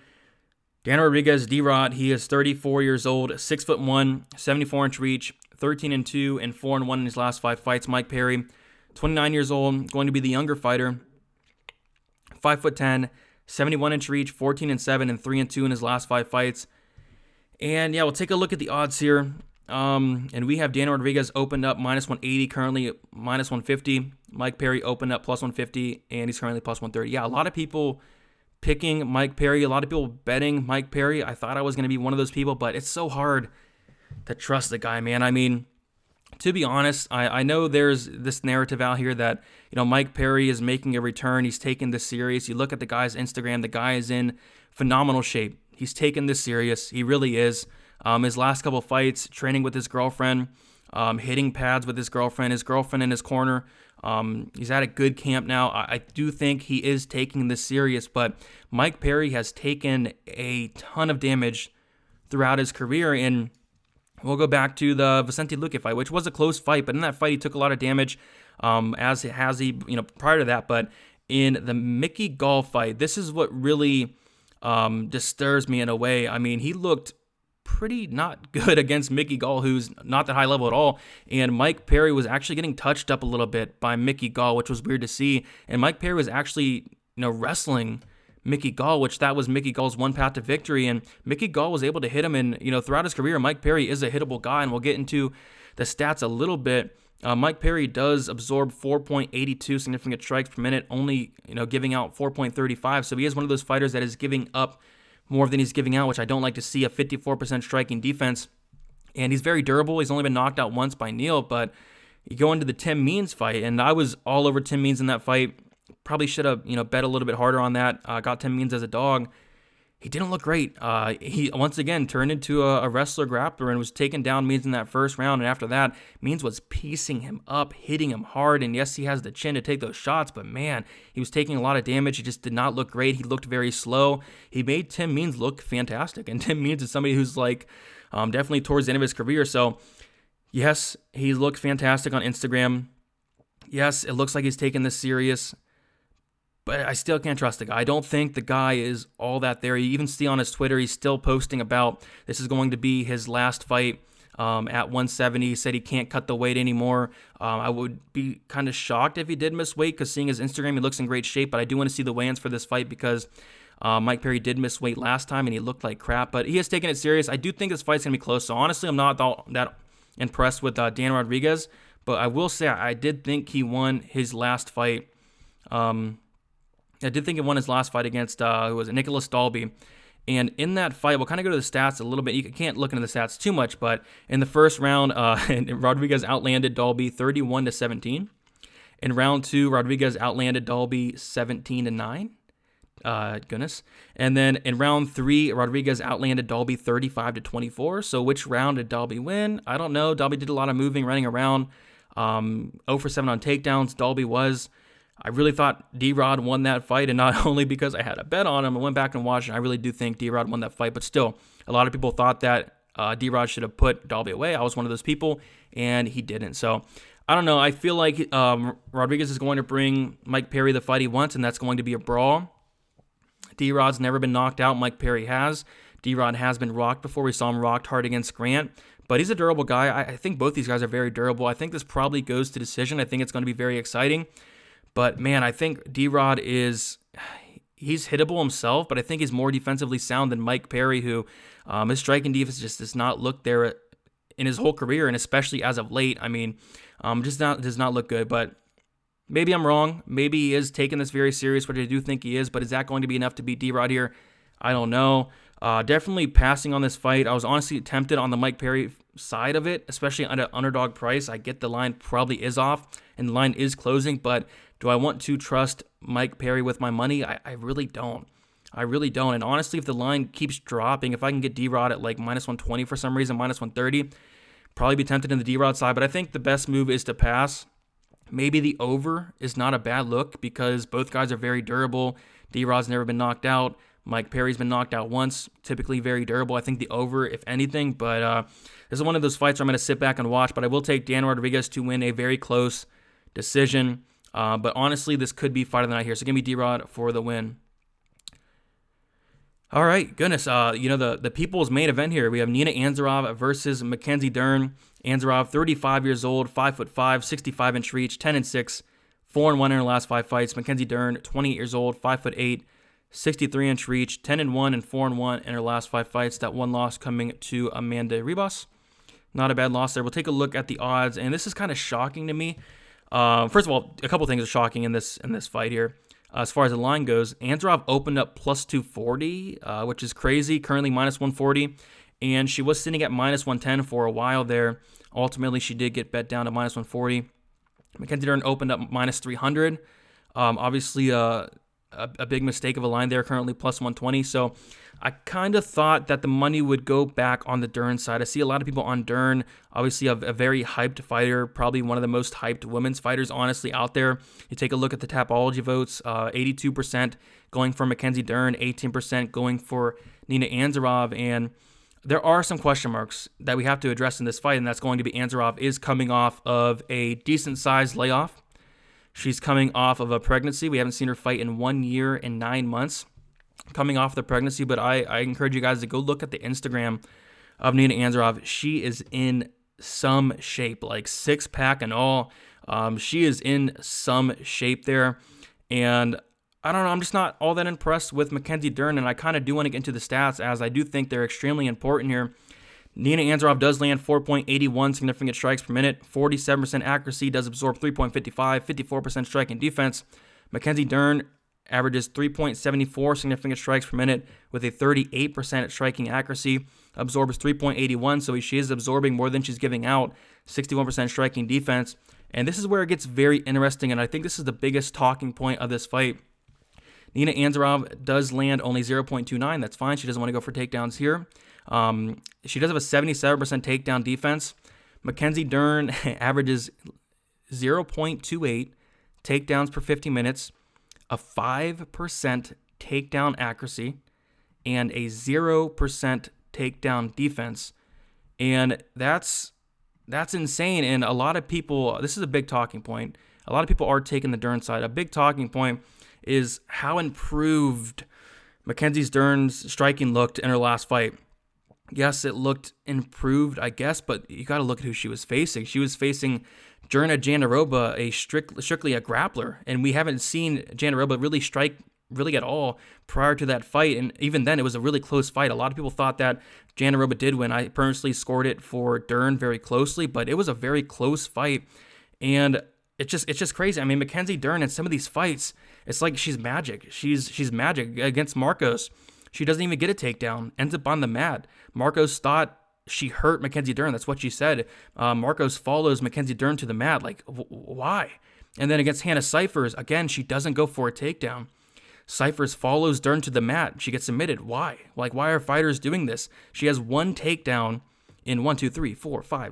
Daniel Rodriguez, D-Rod, he is 34 years old, 6'1", 74-inch reach, 13-2, and 4-1 in his last 5 fights. Mike Perry, 29 years old, going to be the younger fighter, 5'10", 71-inch reach, 14-7, and 3-2 in his last 5 fights. And yeah, we'll take a look at the odds here. And we have Daniel Rodriguez opened up -180, currently -150. Mike Perry opened up +150, and he's currently +130. Yeah, a lot of people picking Mike Perry, a lot of people betting Mike Perry. I thought I was going to be one of those people, but it's so hard to trust the guy, man. I mean, to be honest, I know there's this narrative out here that, Mike Perry is making a return. He's taking this serious. You look at the guy's Instagram, the guy is in phenomenal shape. He's taking this serious. He really is. His last couple fights, training with his girlfriend, hitting pads with his girlfriend in his corner. He's at a good camp now. I do think he is taking this serious, but Mike Perry has taken a ton of damage throughout his career, and we'll go back to the Vicente Luque fight, which was a close fight, but in that fight he took a lot of damage, as has he, prior to that. But in the Mickey Gall fight, this is what really disturbs me in a way. I mean, he looked pretty not good against Mickey Gall, who's not that high level at all, and Mike Perry was actually getting touched up a little bit by Mickey Gall, which was weird to see. And Mike Perry was actually wrestling Mickey Gall, which that was Mickey Gall's one path to victory, and Mickey Gall was able to hit him. And throughout his career, Mike Perry is a hittable guy, and we'll get into the stats a little bit. Mike Perry does absorb 4.82 significant strikes per minute, only giving out 4.35, so he is one of those fighters that is giving up more than he's giving out, which I don't like to see. A 54% striking defense, and he's very durable. He's only been knocked out once by Neal, but you go into the Tim Means fight, and I was all over Tim Means in that fight. Probably should have bet a little bit harder on that. Got Tim Means as a dog. He didn't look great. He once again turned into a wrestler grappler and was taking down Means in that first round. And after that, Means was piecing him up, hitting him hard. And yes, he has the chin to take those shots, but man, he was taking a lot of damage. He just did not look great. He looked very slow. He made Tim Means look fantastic. And Tim Means is somebody who's definitely towards the end of his career. So yes, he looked fantastic on Instagram. Yes, it looks like he's taking this serious, but I still can't trust the guy. I don't think the guy is all that there. You even see on his Twitter, he's still posting about this is going to be his last fight at 170. He said he can't cut the weight anymore. I would be kind of shocked if he did miss weight, because seeing his Instagram, he looks in great shape, but I do want to see the weigh-ins for this fight because Mike Perry did miss weight last time and he looked like crap, but he has taken it serious. I do think this fight's going to be close, so honestly, I'm not that impressed with Dan Rodriguez, but I will say I did think he won his last fight. I did think he won his last fight against Nicholas Dalby. And in that fight, we'll kind of go to the stats a little bit. You can't look into the stats too much, but in the first round, Rodriguez outlanded Dalby 31-17. In round 2, Rodriguez outlanded Dalby 17-9. Goodness. And then in round 3, Rodriguez outlanded Dalby 35-24. So which round did Dalby win? I don't know. Dalby did a lot of moving, running around. 0 for 7 on takedowns. Dalby was. I really thought D-Rod won that fight, and not only because I had a bet on him. I went back and watched, and I really do think D-Rod won that fight. But still, a lot of people thought that D-Rod should have put Dalby away. I was one of those people, and he didn't. So I don't know. I feel like Rodriguez is going to bring Mike Perry the fight he wants, and that's going to be a brawl. D-Rod's never been knocked out. Mike Perry has. D-Rod has been rocked before. We saw him rocked hard against Grant. But he's a durable guy. I think both these guys are very durable. I think this probably goes to decision. I think it's going to be very exciting. But, man, I think D-Rod he's hittable himself, but I think he's more defensively sound than Mike Perry, who his striking defense just does not look there in his whole career, and especially as of late. I mean, does not look good. But maybe I'm wrong. Maybe he is taking this very serious, which I do think he is, but is that going to be enough to beat D-Rod here? I don't know. Definitely passing on this fight. I was honestly tempted on the Mike Perry side of it, especially at an underdog price. I get the line probably is off, and the line is closing, but do I want to trust Mike Perry with my money? I really don't. I really don't. And honestly, if the line keeps dropping, if I can get D-Rod at like -120 for some reason, -130, probably be tempted in the D-Rod side. But I think the best move is to pass. Maybe the over is not a bad look because both guys are very durable. D-Rod's never been knocked out. Mike Perry's been knocked out once, typically very durable. I think the over, if anything. But this is one of those fights where I'm going to sit back and watch. But I will take Dan Rodriguez to win a very close decision. But honestly, this could be fight of the night here. So give me D-Rod for the win. All right, goodness. The people's main event here. We have Nina Ansaroff versus Mackenzie Dern. Ansaroff, 35 years old, 5'5", 65-inch reach, 10-6, 4-1 in her last 5 fights. Mackenzie Dern, 28 years old, 5'8", 63-inch reach, 10-1 and 4-1 in her last 5 fights. That one loss coming to Amanda Ribas. Not a bad loss there. We'll take a look at the odds, and this is kind of shocking to me. First of all, a couple things are shocking in this fight here. As far as the line goes, Ansaroff opened up +240, which is crazy. Currently -140, and she was sitting at -110 for a while there. Ultimately, she did get bet down to -140. Mackenzie Dern opened up -300. Obviously, a big mistake of a line there. Currently +120. So I kind of thought that the money would go back on the Dern side. I see a lot of people on Dern, obviously a very hyped fighter, probably one of the most hyped women's fighters, honestly, out there. You take a look at the Tapology votes, 82% going for Mackenzie Dern, 18% going for Nina Ansaroff, and there are some question marks that we have to address in this fight, and that's going to be Ansaroff is coming off of a decent-sized layoff. She's coming off of a pregnancy. We haven't seen her fight in 1 year and 9 months. Coming off the pregnancy, but I encourage you guys to go look at the Instagram of Nina Ansaroff. She is in some shape, like 6-pack and all. She is in some shape there, and I don't know, I'm just not all that impressed with Mackenzie Dern, and I kind of do want to get into the stats as I do think they're extremely important here. Nina Ansaroff does land 4.81 significant strikes per minute, 47% accuracy, does absorb 3.55, 54% striking defense. Mackenzie Dern averages 3.74 significant strikes per minute with a 38% striking accuracy, absorbs 3.81, so she is absorbing more than she's giving out, 61% striking defense. And this is where it gets very interesting, and I think this is the biggest talking point of this fight. Nina Ansaroff does land only 0.29. That's fine. She doesn't want to go for takedowns here. She does have a 77% takedown defense. Mackenzie Dern averages 0.28 takedowns per 50 minutes, a 5% takedown accuracy, and a 0% takedown defense. And that's insane. And a lot of people, this is a big talking point. a lot of people are taking the Dern side. A big talking point is how improved Mackenzie Dern's striking looked in her last fight. Yes, it looked improved, I guess, but you got to look at who she was facing. She was facing Joanna Jandiroba, strictly a grappler, and we haven't seen Jandiroba really strike really at all prior to that fight, and even then it was a really close fight. A lot of people thought that Jandiroba did win. I personally scored it for Dern very closely, but it was a very close fight, and it's just crazy. I mean, Mackenzie Dern in some of these fights, it's like she's magic. She's magic. Against Marcos, she doesn't even get a takedown, ends up on the mat. Marcos thought she hurt Mackenzie Dern. That's what she said. Marcos follows Mackenzie Dern to the mat. Like, why? And then against Hannah Cifers, again, she doesn't go for a takedown. Cifers follows Dern to the mat. She gets submitted. Why? Like, why are fighters doing this? She has one takedown in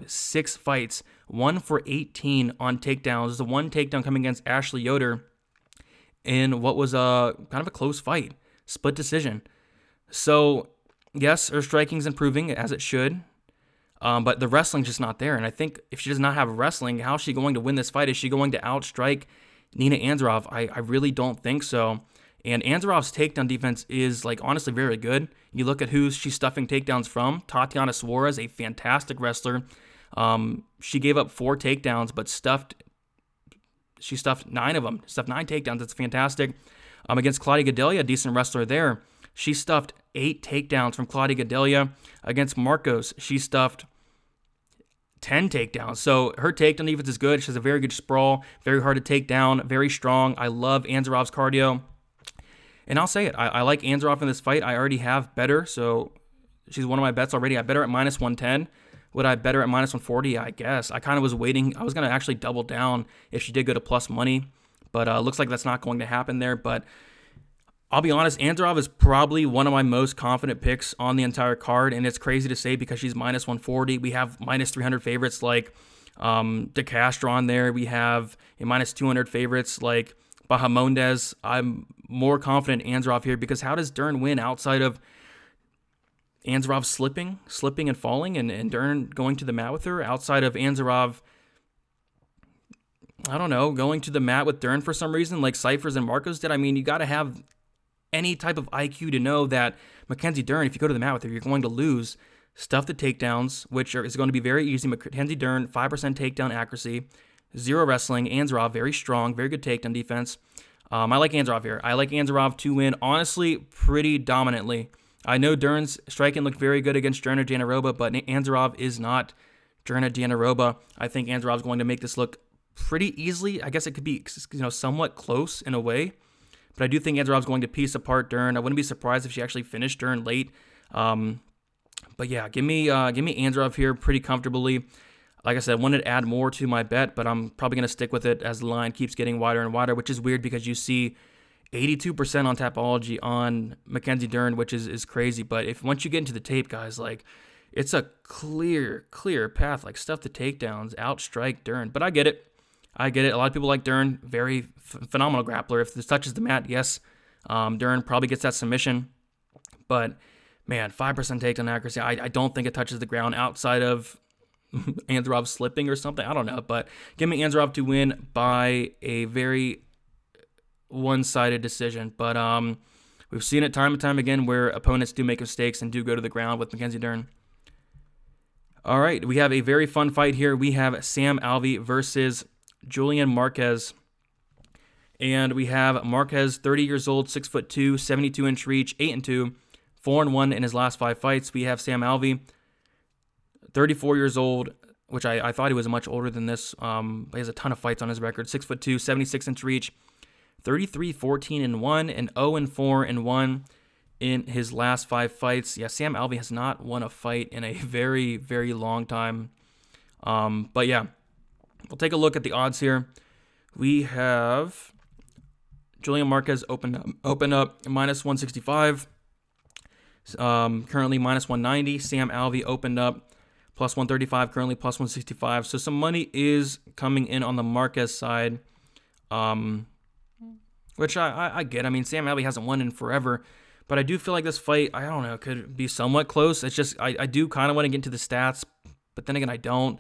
6 fights. 1 for 18 on takedowns. There's the one takedown coming against Ashley Yoder in what was kind of a close fight. Split decision. So, yes, her striking's improving, as it should. But the wrestling's just not there. And I think if she does not have wrestling, how is she going to win this fight? Is she going to outstrike Nina Ansaroff? I really don't think so. And Ansaroff's takedown defense is, like, honestly very good. You look at who she's stuffing takedowns from. Tatiana Suarez, a fantastic wrestler. She gave up 4 takedowns, but she stuffed 9 of them. Stuffed 9 takedowns. That's fantastic. Against Claudia Gadelha, a decent wrestler there. She stuffed 8 takedowns from Claudia Gadelha. Against Marcos, she stuffed 10 takedowns. So her takedown defense is good. She has a very good sprawl, very hard to take down, very strong. I love Ansaroff's cardio. And I'll say it, I like Ansaroff in this fight. I already have better, so she's one of my bets already. I bet her at minus 110. Would I bet her at minus 140? I guess. I kind of was waiting. I was going to actually double down if she did go to plus money, but looks like that's not going to happen there. But I'll be honest, Ansaroff is probably one of my most confident picks on the entire card, and it's crazy to say because she's minus 140. We have minus 300 favorites like De Castro on there. We have a minus 200 favorites like Bahamondes. I'm more confident Ansaroff here because how does Dern win outside of Ansaroff slipping and falling and Dern going to the mat with her? Outside of Ansaroff, I don't know, going to the mat with Dern for some reason like Cifers and Marcos did. I mean, you got to have any type of IQ to know that Mackenzie Dern, if you go to the mat with her, you're going to lose. Stuff the takedowns, which is going to be very easy. Mackenzie Dern, 5% takedown accuracy, 0 wrestling. Ansaroff, very strong, very good takedown defense. I like Ansaroff here. I like Ansaroff to win, honestly, pretty dominantly. I know Dern's striking looked very good against Joanna Jandiroba, but Ansaroff is not Joanna Jandiroba. I think Ansaroff's going to make this look pretty easily. I guess it could be, somewhat close in a way, but I do think Ansaroff's going to piece apart Dern. I wouldn't be surprised if she actually finished Dern late. But yeah, give me Ansaroff here pretty comfortably. Like I said, I wanted to add more to my bet, but I'm probably going to stick with it as the line keeps getting wider and wider, which is weird because you see 82% on Tapology on Mackenzie Dern, which is crazy. But if once you get into the tape, guys, like it's a clear path, like stuff the takedowns, outstrike Dern. But I get it. A lot of people like Dern, very phenomenal grappler. If this touches the mat, yes, Dern probably gets that submission. But man, 5% takedown accuracy, I don't think it touches the ground outside of Ansaroff slipping or something. I don't know, but give me Ansaroff to win by a very one-sided decision. But we've seen it time and time again where opponents do make mistakes and do go to the ground with Mackenzie Dern. All right, we have a very fun fight here. We have Sam Alvey versus Julian Marquez. And we have Marquez, 30 years old, 6'2", 72-inch reach, 8-2, 4-1 in his last 5 fights. We have Sam Alvey, 34 years old, which I thought he was much older than this. He has a ton of fights on his record. 6'2", 76-inch reach, 33, 14-1, and 0-4-1 in his last 5 fights. Yeah, Sam Alvey has not won a fight in a very, very long time. But yeah, we'll take a look at the odds here. We have Julian Marquez open up minus 165. Currently minus 190. Sam Alvey opened up plus 135, currently plus 165. So some money is coming in on the Marquez side, which I get. I mean, Sam Alvey hasn't won in forever, but I do feel like this fight, I don't know, could be somewhat close. It's just, I do kind of want to get into the stats, but then again, I don't.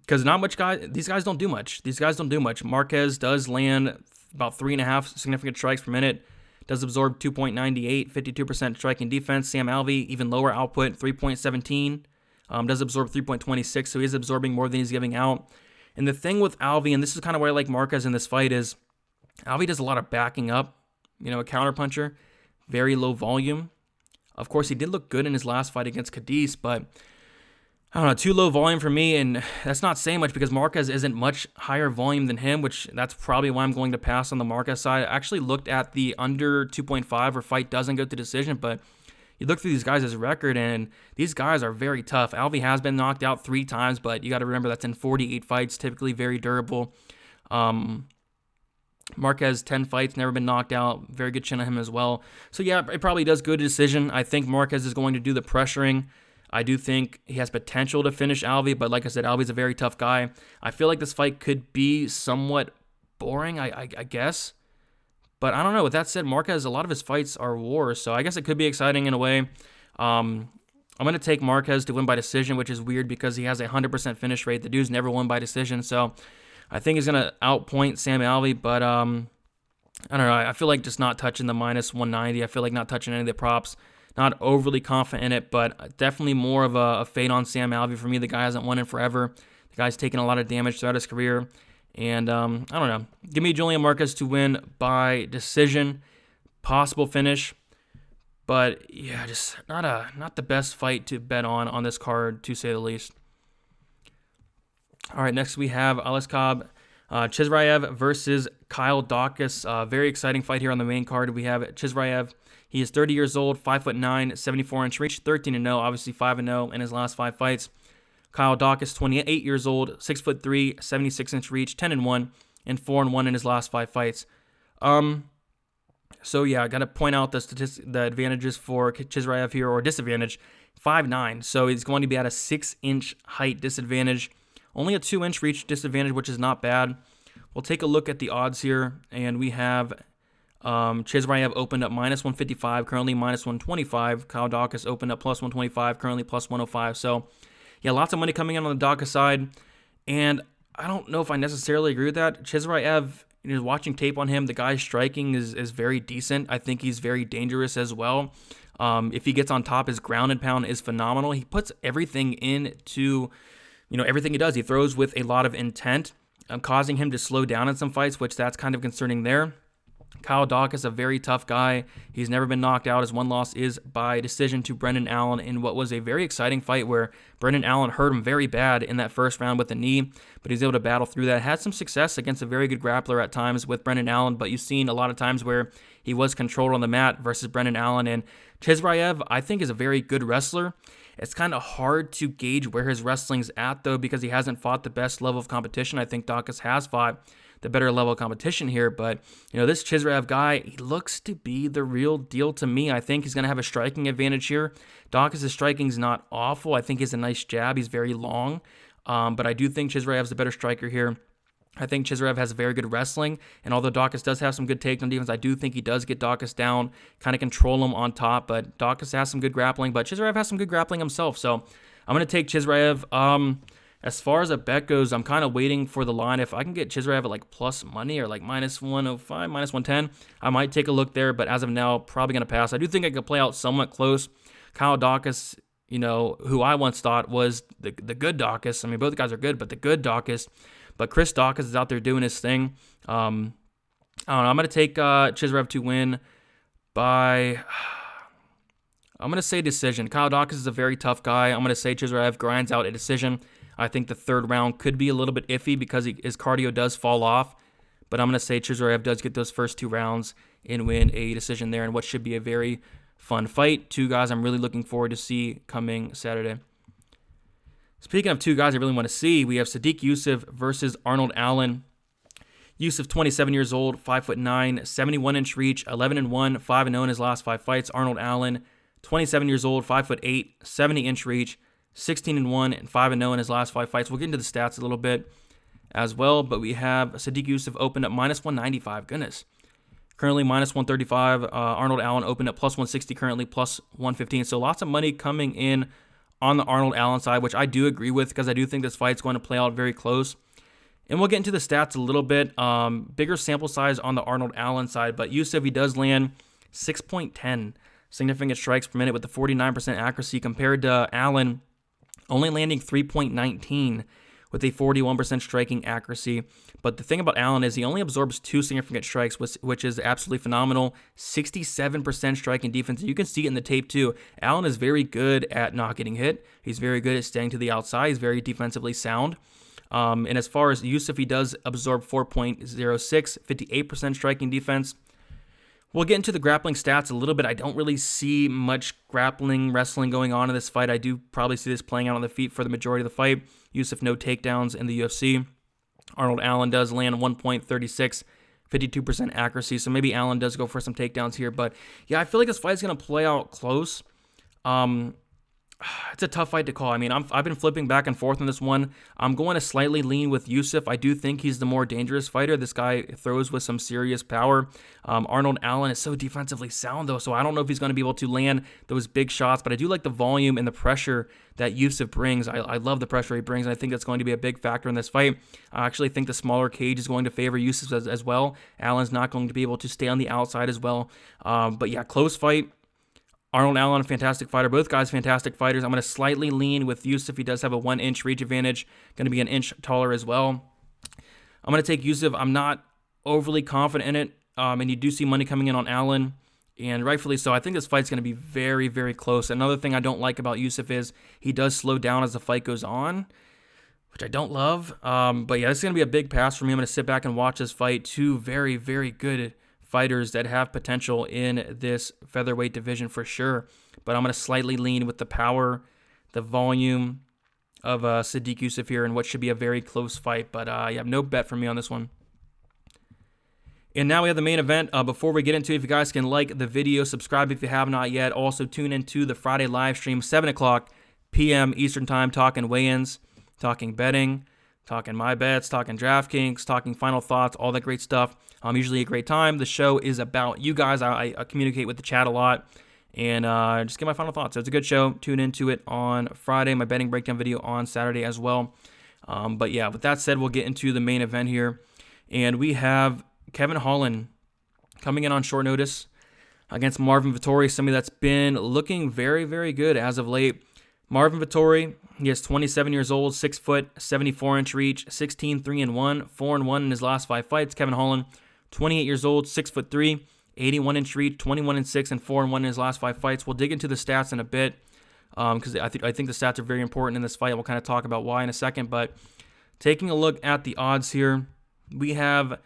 because not much these guys don't do much. These guys don't do much. Marquez does land about 3.5 significant strikes per minute, does absorb 2.98, 52% striking defense. Sam Alvey, even lower output, 3.17, does absorb 3.26, so he's absorbing more than he's giving out. And the thing with Alvey, and this is kind of why I like Marquez in this fight, is Alvey does a lot of backing up, a counterpuncher, very low volume. Of course, he did look good in his last fight against Cadiz, but I don't know, too low volume for me, and that's not saying much because Marquez isn't much higher volume than him, which that's probably why I'm going to pass on the Marquez side. I actually looked at the under 2.5 or fight doesn't go to decision, but you look through these guys' record, and these guys are very tough. Alvey has been knocked out 3 times, but you got to remember that's in 48 fights, typically very durable. Marquez, 10 fights, never been knocked out. Very good chin on him as well. So yeah, it probably does go to decision. I think Marquez is going to do the pressuring. I do think he has potential to finish Alvey, but like I said, Alvey's a very tough guy. I feel like this fight could be somewhat boring, I guess. But I don't know. With that said, Marquez, a lot of his fights are wars, so I guess it could be exciting in a way. I'm going to take Marquez to win by decision, which is weird because he has a 100% finish rate. The dude's never won by decision, so I think he's going to outpoint Sam Alvey, but I don't know. I feel like just not touching the minus 190. I feel like not touching any of the props. Not overly confident in it, but definitely more of a fade on Sam Alvey for me. The guy hasn't won in forever. The guy's taken a lot of damage throughout his career. And I don't know. Give me Julian Marquez to win by decision. Possible finish. But yeah, just not the best fight to bet on this card, to say the least. All right, next we have Aleksab Chisoraev versus Kyle Daukaus. Very exciting fight here on the main card. We have Chisoraev. He is 30 years old, 5'9", 74-inch reach, 13-0, obviously 5-0 in his last 5 fights. Kyle Daukaus, 28 years old, 6'3", 76-inch reach, 10-1, and 4-1 in his last 5 fights. So yeah, I got to point out the advantages for Chisoraev here, or disadvantage, 5'9", so he's going to be at a 6-inch height disadvantage. Only a 2-inch reach disadvantage, which is not bad. We'll take a look at the odds here, and we have Chisoraev opened up minus 155, currently minus 125. Kyle Daukaus opened up plus 125, currently plus 105. So, yeah, lots of money coming in on the Daukaus side. And I don't know if I necessarily agree with that. Chisoraev, watching tape on him, the guy's striking is very decent. I think he's very dangerous as well. If he gets on top, his ground and pound is phenomenal. He puts everything into, everything he does. He throws with a lot of intent, causing him to slow down in some fights, which that's kind of concerning there. Kyle Daukaus, a very tough guy. He's never been knocked out. His one loss is by decision to Brendan Allen in what was a very exciting fight where Brendan Allen hurt him very bad in that first round with the knee, but he's able to battle through that. Had some success against a very good grappler at times with Brendan Allen, but you've seen a lot of times where he was controlled on the mat versus Brendan Allen. And Chisoraev, I think, is a very good wrestler. It's kind of hard to gauge where his wrestling's at, though, because he hasn't fought the best level of competition. I think Daukaus has fought the better level of competition here, but this Chisoraev guy, he looks to be the real deal to me. I think he's going to have a striking advantage here. Daukaus' striking is not awful. I think he has a nice jab. He's very long, but I do think Chisoraev's a better striker here. I think Chisoraev has very good wrestling, and although Daukaus does have some good takedown defense, I do think he does get Daukaus down, kind of control him on top, but Daukaus has some good grappling, but Chisoraev has some good grappling himself, so I'm going to take Chisoraev. As far as a bet goes, I'm kind of waiting for the line. If I can get Chisoraev at like plus money or like minus 105, minus 110, I might take a look there, but as of now, probably going to pass. I do think I could play out somewhat close. Kyle Daukaus, who I once thought was the good Daukaus. I mean, both guys are good, but the good Daukaus. But Chris Daukaus is out there doing his thing. I don't know. I'm going to take Chisoraev to win by, I'm going to say decision. Kyle Daukaus is a very tough guy. I'm going to say Chisoraev grinds out a decision. I think the third round could be a little bit iffy because his cardio does fall off. But I'm going to say Chisoraev does get those first 2 rounds and win a decision there in what should be a very fun fight. 2 guys I'm really looking forward to see coming Saturday. Speaking of 2 guys I really want to see, we have Sodiq Yusuff versus Arnold Allen. Yusuff, 27 years old, 5'9", 71-inch reach, 11-1, 5-0 in his last 5 fights. Arnold Allen, 27 years old, 5'8", 70-inch reach, 16-1 and 5-0 in his last 5 fights. We'll get into the stats a little bit as well, but we have Sodiq Yusuff opened up minus 195. Goodness. Currently minus 135. Arnold Allen opened up plus 160, currently plus 115. So lots of money coming in on the Arnold Allen side, which I do agree with because I do think this fight's going to play out very close. And we'll get into the stats a little bit. Bigger sample size on the Arnold Allen side, but Yusuff, he does land 6.10 significant strikes per minute with the 49% accuracy compared to Allen only landing 3.19 with a 41% striking accuracy. But the thing about Allen is he only absorbs 2 significant strikes, which is absolutely phenomenal. 67% striking defense. You can see it in the tape too. Allen is very good at not getting hit. He's very good at staying to the outside. He's very defensively sound. And as far as Yusuff, he does absorb 4.06, 58% striking defense. We'll get into the grappling stats a little bit. I don't really see much grappling, wrestling going on in this fight. I do probably see this playing out on the feet for the majority of the fight. Yusuff, no takedowns in the UFC. Arnold Allen does land 1.36, 52% accuracy. So maybe Allen does go for some takedowns here. But yeah, I feel like this fight is going to play out close. It's a tough fight to call. I mean, I've been flipping back and forth on this one. I'm going to slightly lean with Yusuff. I do think he's the more dangerous fighter. This guy throws with some serious power. Arnold Allen is so defensively sound, though, so I don't know if he's going to be able to land those big shots, but I do like the volume and the pressure that Yusuff brings. I love the pressure he brings, and I think that's going to be a big factor in this fight. I actually think the smaller cage is going to favor Yusuff as well. Allen's not going to be able to stay on the outside as well. But yeah, close fight. Arnold Allen, a fantastic fighter. Both guys fantastic fighters. I'm going to slightly lean with Yusuff. He does have a 1-inch reach advantage. Going to be an inch taller as well. I'm going to take Yusuff. I'm not overly confident in it. And you do see money coming in on Allen. And rightfully so. I think this fight's going to be very, very close. Another thing I don't like about Yusuff is he does slow down as the fight goes on, which I don't love. But yeah, this is going to be a big pass for me. I'm going to sit back and watch this fight. Two very, very good fighters that have potential in this featherweight division for sure. But I'm going to slightly lean with the power, the volume of Sadiq Yusuff here in what should be a very close fight. But yeah, no bet for me on this one. And now we have the main event. Before we get into it, if you guys can like the video, subscribe if you have not yet. Also tune into the Friday live stream, 7 o'clock p.m. Eastern Time, talking weigh-ins, talking betting, talking my bets, talking DraftKings, talking final thoughts, all that great stuff. Usually a great time. The show is about you guys. I communicate with the chat a lot and just get my final thoughts. So it's a good show. Tune into it on Friday. My betting breakdown video on Saturday as well. But yeah, with that said, we'll get into the main event here. And we have Kevin Holland coming in on short notice against Marvin Vettori, somebody that's been looking very, very good as of late. Marvin Vettori, he is 27 years old, 6 foot, 74-inch reach, 16-3-1, 4-1 in his last 5 fights. Kevin Holland, 28 years old, 6'3", 81-inch reach, 21-6, and 4-1 in his last 5 fights. We'll dig into the stats in a bit because I think the stats are very important in this fight. We'll kind of talk about why in a second. But taking a look at the odds here, we have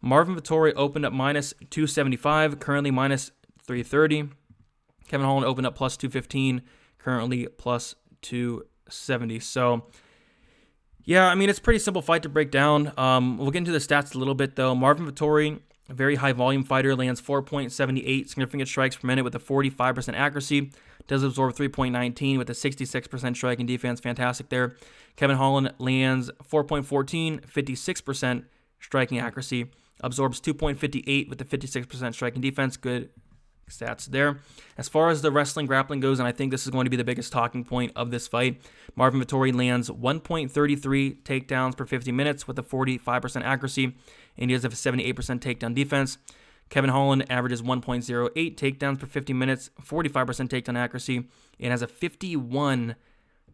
Marvin Vettori opened up minus 275, currently minus 330. Kevin Holland opened up plus 215, currently plus 270. So, yeah, I mean, it's a pretty simple fight to break down. We'll get into the stats a little bit, though. Marvin Vettori, a very high-volume fighter, lands 4.78 significant strikes per minute with a 45% accuracy. Does absorb 3.19 with a 66% striking defense. Fantastic there. Kevin Holland lands 4.14, 56% striking accuracy. Absorbs 2.58 with the 56% striking defense. Good stats there. As far as the wrestling grappling goes, and I think this is going to be the biggest talking point of this fight, Marvin Vettori lands 1.33 takedowns per 50 minutes with a 45% accuracy, and he does have a 78% takedown defense. Kevin Holland averages 1.08 takedowns per 50 minutes, 45% takedown accuracy, and has a 51%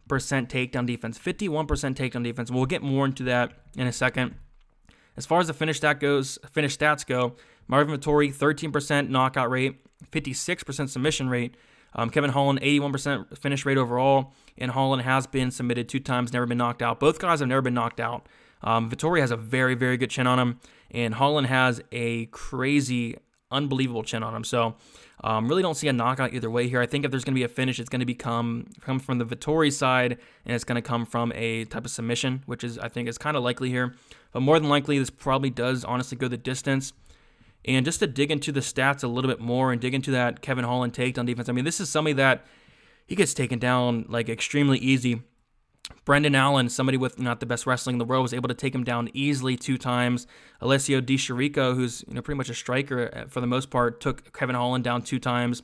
takedown defense. 51% takedown defense. We'll get more into that in a second. As far as the finished stats go, Marvin Vettori, 13% knockout rate, 56% submission rate. Kevin Holland, 81% finish rate overall, and Holland has been submitted 2 times, never been knocked out. Both guys have never been knocked out. Vettori has a very, very good chin on him, and Holland has a crazy, unbelievable chin on him. So really don't see a knockout either way here. I think if there's going to be a finish, it's going to come from the Vettori side, and it's going to come from a type of submission, which is I think is kind of likely here. But more than likely, this probably does honestly go the distance. And just to dig into the stats a little bit more and dig into that Kevin Holland takedown defense, I mean, this is somebody that he gets taken down like extremely easy. Brendan Allen, somebody with not the best wrestling in the world, was able to take him down easily 2 times. Alessio Di Chirico, who's pretty much a striker for the most part, took Kevin Holland down 2 times.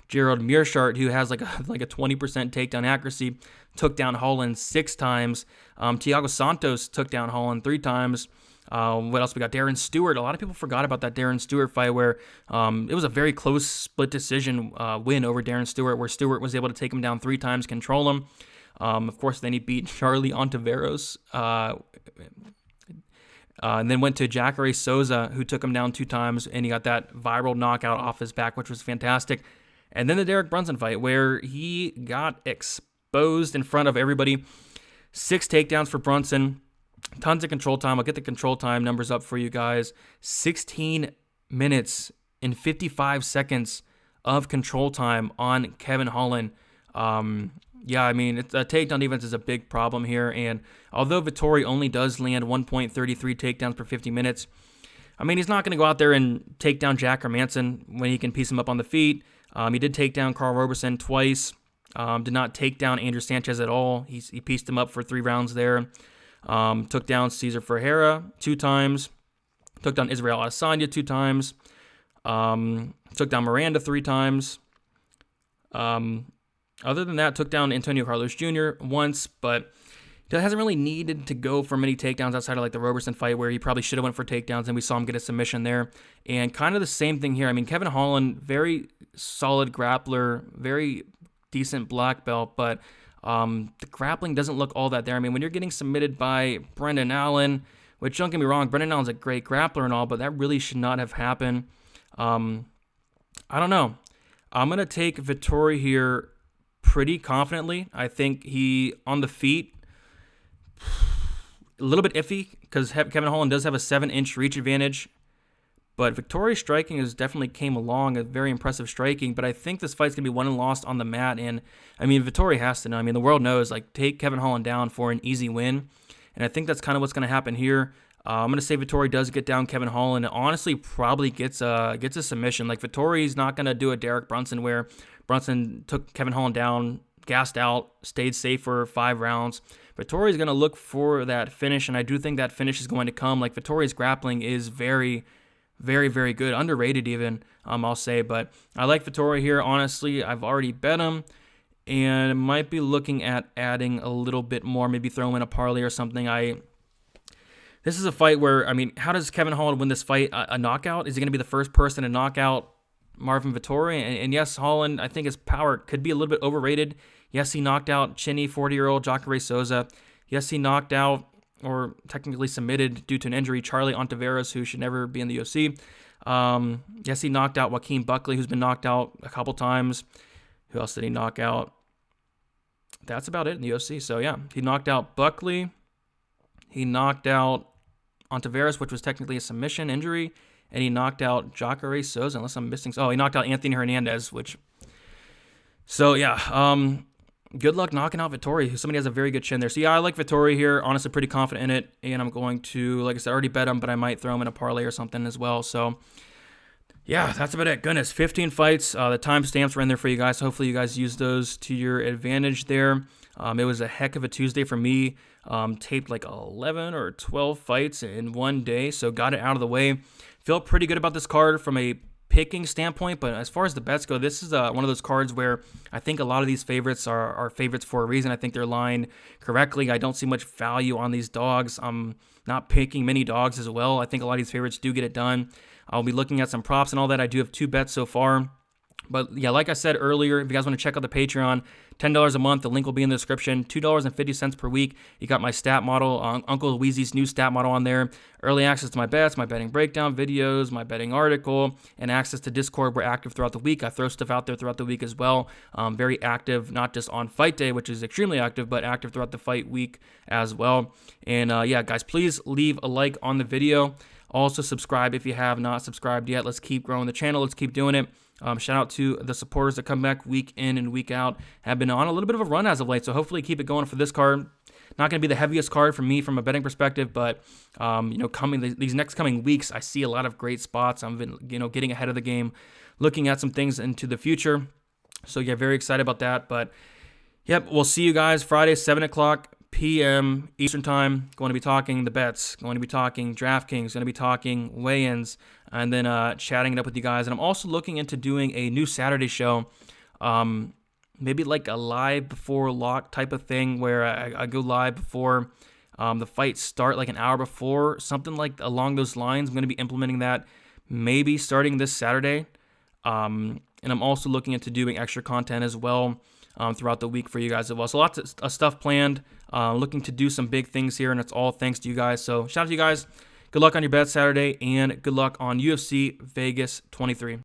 Gerald Meerschaert, who has like a 20% takedown accuracy, took down Holland 6 times. Thiago Santos took down Holland 3 times. What else we got? Darren Stewart. A lot of people forgot about that Darren Stewart fight where it was a very close split decision win over Darren Stewart, where Stewart was able to take him down 3 times, control him. Of course, then he beat Charlie Ontiveros, and then went to Jacare Souza, who took him down 2 times, and he got that viral knockout off his back, which was fantastic. And then the Derek Brunson fight, where he got exposed in front of everybody. 6 takedowns for Brunson. Tons of control time. I'll get the control time numbers up for you guys. 16 minutes and 55 seconds of control time on Kevin Holland. Yeah, I mean, takedown defense is a big problem here. And although Vettori only does land 1.33 takedowns per 50 minutes, I mean, he's not going to go out there and take down Jack Hermansson when he can piece him up on the feet. He did take down Carl Roberson twice. Did not take down Andrew Sanchez at all. He pieced him up for 3 rounds there. Took down Cesar Ferreira 2 times. Took down Israel Adesanya 2 times. Took down Miranda 3 times. Other than that, took down Antonio Carlos Jr. once, but he hasn't really needed to go for many takedowns outside of like the Roberson fight where he probably should have went for takedowns, and we saw him get a submission there. And kind of the same thing here. I mean, Kevin Holland, very solid grappler, very decent black belt, but the grappling doesn't look all that there. I mean, when you're getting submitted by Brendan Allen, which don't get me wrong, Brendan Allen's a great grappler and all, but that really should not have happened. I don't know. I'm going to take Vettori here pretty confidently. I think he, on the feet, a little bit iffy because Kevin Holland does have a 7-inch reach advantage. But Vettori's striking has definitely came along, a very impressive striking. But I think this fight's going to be won and lost on the mat. And, I mean, Vettori has to know. I mean, the world knows, like, take Kevin Holland down for an easy win. And I think that's kind of what's going to happen here. I'm going to say Vettori does get down Kevin Holland and honestly probably gets a submission. Like, Vettori's not going to do a Derek Brunson where Brunson took Kevin Holland down, gassed out, stayed safe for 5 rounds. Vettori's going to look for that finish, and I do think that finish is going to come. Like, Vettori's grappling is very, very, very good. Underrated even, I'll say. But I like Vettori here. Honestly, I've already bet him, and might be looking at adding a little bit more, maybe throw in a parlay or something. This is a fight where, I mean, how does Kevin Holland win this fight? A knockout? Is he going to be the first person to knock out Marvin Vettori? And yes, Holland, I think his power could be a little bit overrated. Yes, he knocked out chinny 40-year-old Jacare Souza. Yes, he knocked out, or technically submitted due to an injury, Charlie Ontiveros, who should never be in the UFC. Yes, he knocked out Joaquin Buckley, who's been knocked out a couple times. Who else did he knock out? That's about it in the UFC. So, yeah, he knocked out Buckley. He knocked out Ontiveros, which was technically a submission injury. And he knocked out Jacare Souza, unless I'm missing. Oh, he knocked out Anthony Hernandez, which... So, yeah, good luck knocking out Vettori. Somebody has a very good chin there. So, yeah, I like Vettori here. Honestly, pretty confident in it. And I'm going to, like I said, I already bet him, but I might throw him in a parlay or something as well. So, yeah, that's about it. Goodness, 15 fights. The timestamps were in there for you guys. So hopefully you guys use those to your advantage there. It was a heck of a Tuesday for me. Taped like 11 or 12 fights in one day. So, got it out of the way. Feel pretty good about this card from a picking standpoint, but as far as the bets go, this is one of those cards where I think a lot of these favorites are favorites for a reason. I think they're lined correctly. I don't see much value on these dogs. I'm not picking many dogs as well. I think a lot of these favorites do get it done. I'll be looking at some props and all that. I do have 2 bets so far. But yeah, like I said earlier, if you guys want to check out the Patreon, $10 a month, the link will be in the description. $2.50 per week. You got my stat model, Uncle Weezy's new stat model on there. Early access to my bets, my betting breakdown videos, my betting article, and access to Discord. We're active throughout the week. I throw stuff out there throughout the week as well. Very active, not just on fight day, which is extremely active, but active throughout the fight week as well. And yeah, guys, please leave a like on the video. Also, subscribe if you have not subscribed yet. Let's keep growing the channel. Let's keep doing it. Shout out to the supporters that come back week in and week out. Have been on a little bit of a run as of late, so hopefully keep it going for this card. Not going to be the heaviest card for me from a betting perspective, but coming these next coming weeks, I see a lot of great spots. I've been getting ahead of the game, looking at some things into the future. So yeah, very excited about that. But yep, we'll see you guys Friday, 7:00 p.m. Eastern Time. Going to be talking the bets, going to be talking DraftKings, going to be talking weigh-ins, and then chatting it up with you guys. And I'm also looking into doing a new Saturday show Maybe like a live before lock type of thing where I go live before the fights start, like an hour before, something like along those lines. I'm going to be implementing that maybe starting this Saturday. And I'm also looking into doing extra content as well throughout the week for you guys as well. So lots of stuff planned, looking to do some big things here, and it's all thanks to you guys. So shout out to you guys. Good luck on your bet Saturday, and good luck on UFC Vegas 23.